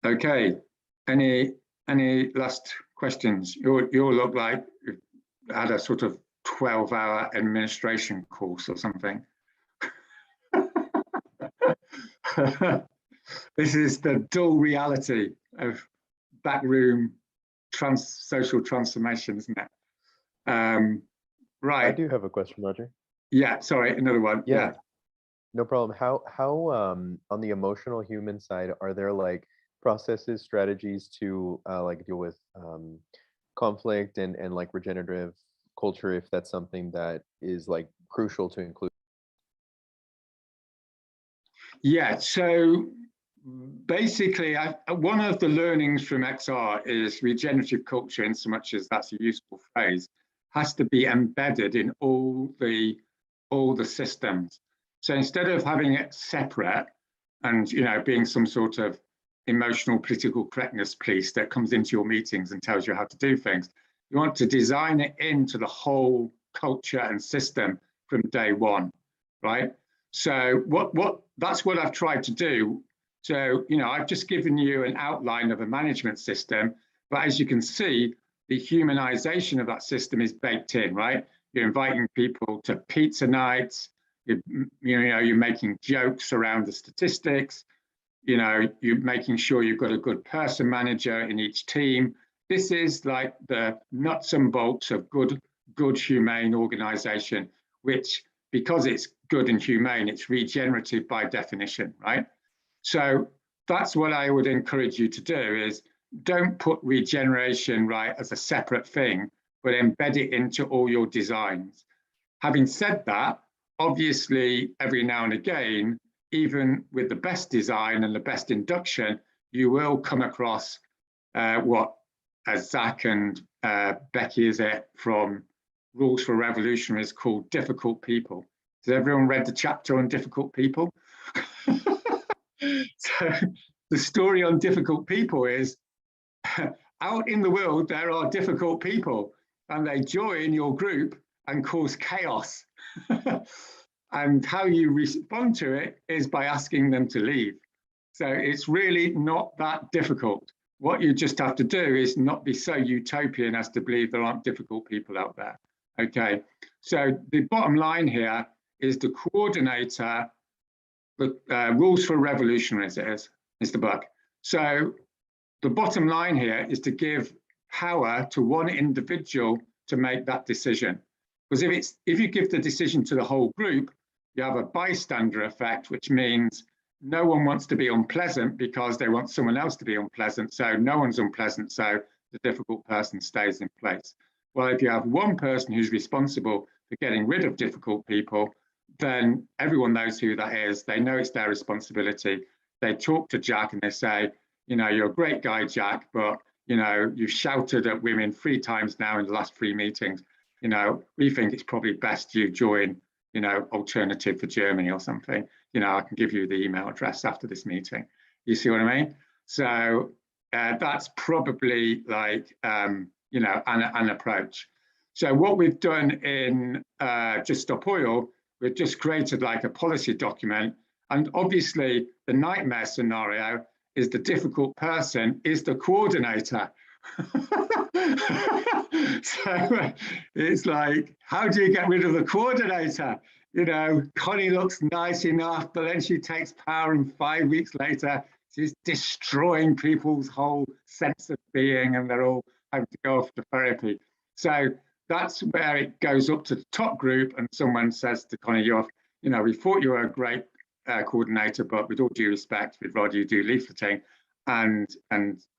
Okay, any last questions? You all look like you've had a sort of 12-hour administration course or something. This is the dull reality of backroom social transformation, isn't it? I Right. do have a question, Roger. Yeah. Sorry. Another one. Yeah. No problem. How on the emotional human side, are there like processes, strategies to like deal with conflict and like regenerative culture, if that's something that is like crucial to include? Yeah. So basically, one of the learnings from XR is regenerative culture, in so much as that's a useful phrase, has to be embedded in all the systems. So instead of having it separate and, you know, being some sort of emotional political correctness police that comes into your meetings and tells you how to do things, you want to design it into the whole culture and system from day one, right? So that's what I've tried to do. So, you know, I've just given you an outline of a management system, but as you can see, the humanization of that system is baked in, right? You're inviting people to pizza nights, you're making jokes around the statistics, you know, you're making sure you've got a good person manager in each team. This is like the nuts and bolts of good humane organization, which, because it's good and humane, it's regenerative by definition, right? So that's what I would encourage you to do, is don't put regeneration, right, as a separate thing, but embed it into all your designs. Having said that, obviously, every now and again, even with the best design and the best induction, you will come across what, as Zach and Becky, is it, from Rules for Revolutionaries, called difficult people. Has everyone read the chapter on difficult people? So the story on difficult people is, out in the world, there are difficult people, and they join your group and cause chaos. And how you respond to it is by asking them to leave. So it's really not that difficult. What you just have to do is not be so utopian as to believe there aren't difficult people out there. Okay, so the bottom line here is the coordinator, the Rules for Revolutionaries is the book. So the bottom line here is to give power to one individual to make that decision. Because if you give the decision to the whole group, you have a bystander effect, which means no one wants to be unpleasant because they want someone else to be unpleasant. So no one's unpleasant, so the difficult person stays in place. Well, if you have one person who's responsible for getting rid of difficult people, then everyone knows who that is. They know it's their responsibility. They talk to Jack and they say, you know, you're a great guy, Jack, but, you know, you've shouted at women 3 times now in the last 3 meetings. You know, we think it's probably best you join, you know, Alternative for Germany or something. You know, I can give you the email address after this meeting. You see what I mean? So that's probably like, you know, an approach. So what we've done in Just Stop Oil, we've just created like a policy document. And obviously the nightmare scenario is the difficult person is the coordinator. So it's like, how do you get rid of the coordinator? You know, Connie looks nice enough, but then she takes power and 5 weeks later, she's destroying people's whole sense of being and they're all having to go off to therapy. So that's where it goes up to the top group and someone says to Connie, you know, we thought you were a great coordinator, but with all due respect, we'd rather you do leafleting. And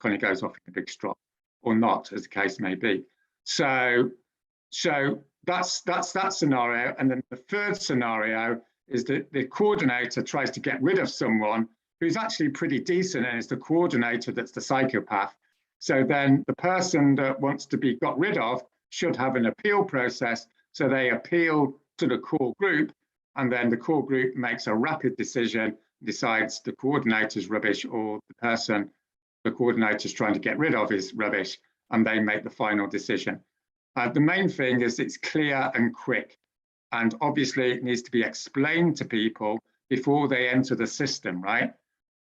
Connie goes off in a big strop, or not, as the case may be. So that's that scenario. And then the third scenario is that the coordinator tries to get rid of someone who's actually pretty decent, and it's the coordinator that's the psychopath. So then the person that wants to be got rid of should have an appeal process. So they appeal to the core group, and then the core group makes a rapid decision, decides the coordinator's rubbish or the person the coordinator's trying to get rid of is rubbish, and they make the final decision. The main thing is it's clear and quick, and obviously it needs to be explained to people before they enter the system, right?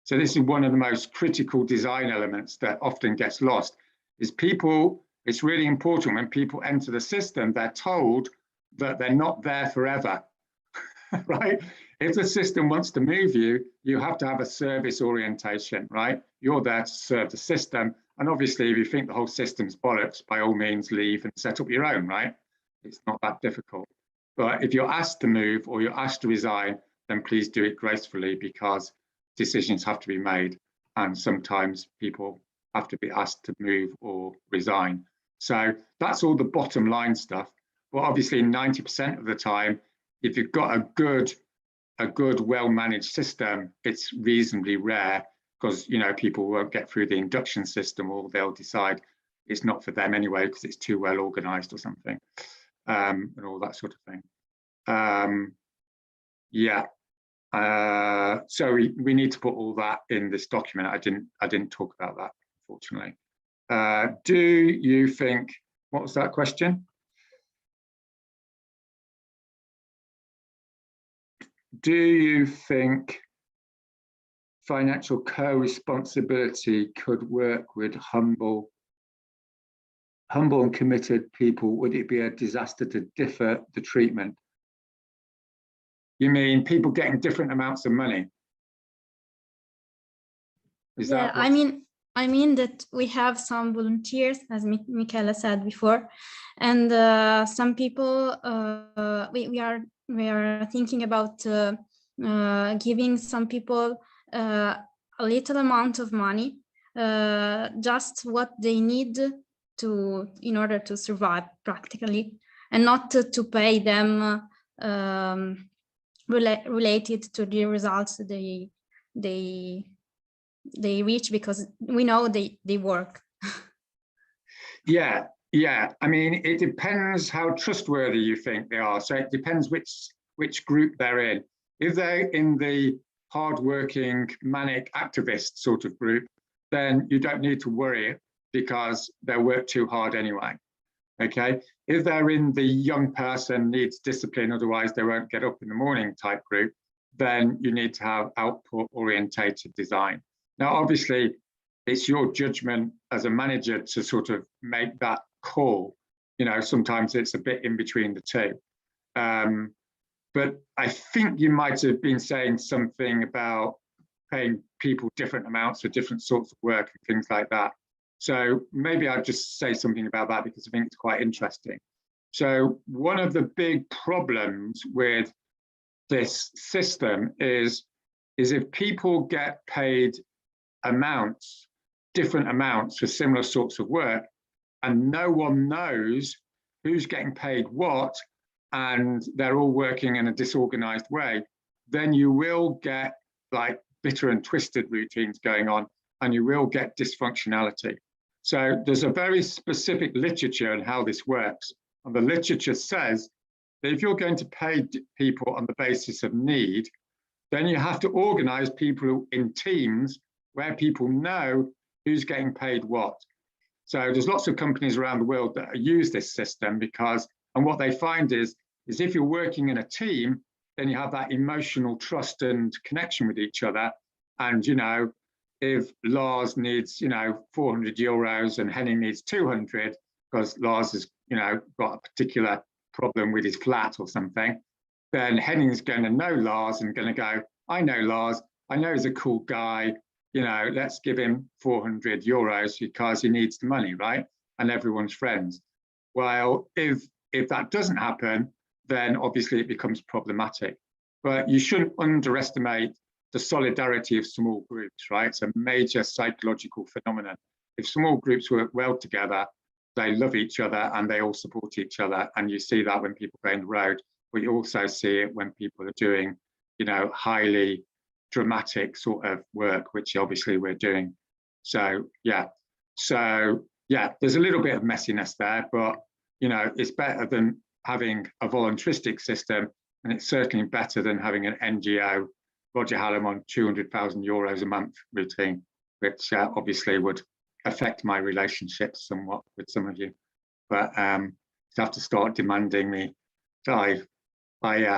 So this is one of the most critical design elements that often gets lost, is people, it's really important when people enter the system, they're told that they're not there forever, right? If the system wants to move you, you have to have a service orientation, right? You're there to serve the system. And obviously, if you think the whole system's bollocks, by all means, leave and set up your own, right? It's not that difficult. But if you're asked to move or you're asked to resign, then please do it gracefully, because decisions have to be made. And sometimes people have to be asked to move or resign. So that's all the bottom line stuff. But obviously 90% of the time, if you've got a good, well-managed system, it's reasonably rare, because, you know, people won't get through the induction system, or they'll decide it's not for them anyway because it's too well organized or something, and all that sort of thing. So we need to put all that in this document. I didn't talk about that, unfortunately. Do you think, what was that question? Do you think financial co-responsibility could work with humble and committed people? Would it be a disaster to differ the treatment? You mean people getting different amounts of money? Is Yeah, that I mean that we have some volunteers, as Michaela said before, and some people we are thinking about giving some people a little amount of money, just what they need in order to survive practically, and not to pay them related to the results they reach, because we know they work. Yeah. I mean, it depends how trustworthy you think they are. So it depends which group they're in. If they're in the hardworking, manic activist sort of group, then you don't need to worry, because they work too hard anyway. Okay. If they're in the young person needs discipline, otherwise they won't get up in the morning type group, then you need to have output orientated design. Now, obviously, it's your judgment as a manager to sort of make that call. You know, sometimes it's a bit in between the two. But I think you might have been saying something about paying people different amounts for different sorts of work and things like that. So maybe I'll just say something about that, because I think it's quite interesting. So one of the big problems with this system is if people get paid different amounts for similar sorts of work, and no one knows who's getting paid what, and they're all working in a disorganized way, then you will get like bitter and twisted routines going on, and you will get dysfunctionality. So there's a very specific literature on how this works. And the literature says that if you're going to pay people on the basis of need, then you have to organize people in teams where people know who's getting paid what. So there's lots of companies around the world that use this system, and what they find is if you're working in a team, then you have that emotional trust and connection with each other. And, you know, if Lars needs, 400 euros and Henning needs 200, because Lars has, got a particular problem with his flat or something, then Henning's going to know Lars and going to go, I know Lars, I know he's a cool guy, let's give him 400 euros because he needs the money, right? And everyone's friends. Well, if that doesn't happen, then obviously it becomes problematic. But you shouldn't underestimate the solidarity of small groups, right? It's a major psychological phenomenon. If small groups work well together, they love each other and they all support each other. And you see that when people go on the road, but you also see it when people are doing, highly dramatic sort of work, which obviously we're doing. So yeah, there's a little bit of messiness there, but it's better than having a voluntaristic system, and it's certainly better than having an NGO, Roger Hallam on 200,000 euros a month routine, which obviously would affect my relationships somewhat with some of you. But you have to start demanding me that I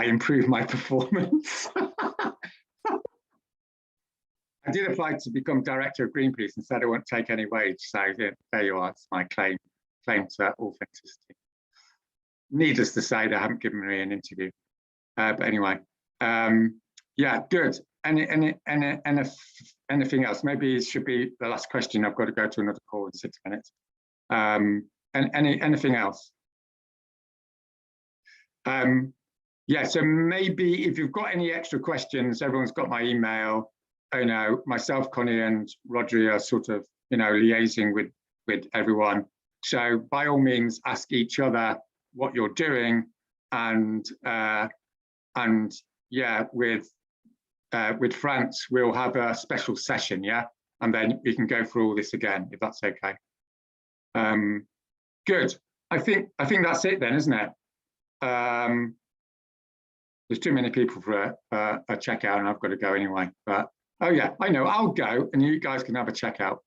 improve my performance. I did apply to become director of Greenpeace and said I won't take any wage. So yeah, there you are. It's my claim to authenticity. Needless to say, they haven't given me an interview. But anyway, yeah, good. Anything else? Maybe it should be the last question. I've got to go to another call in 6 minutes. And anything else? Yeah, so maybe if you've got any extra questions, everyone's got my email. I know myself, Connie and Rodri are sort of, liaising with everyone. So by all means, ask each other what you're doing, and yeah, with France, we'll have a special session, yeah, and then we can go through all this again, if that's okay. Good. I think that's it then, isn't it? There's too many people for a checkout, and I've got to go anyway. But oh yeah, I know. I'll go, and you guys can have a checkout.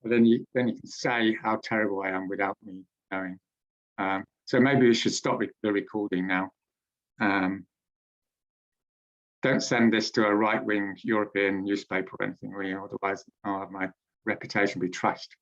And then you can say how terrible I am without me knowing. So maybe we should stop the recording now. Don't send this to a right-wing European newspaper or anything, will you? Otherwise, I'll have my reputation be trashed.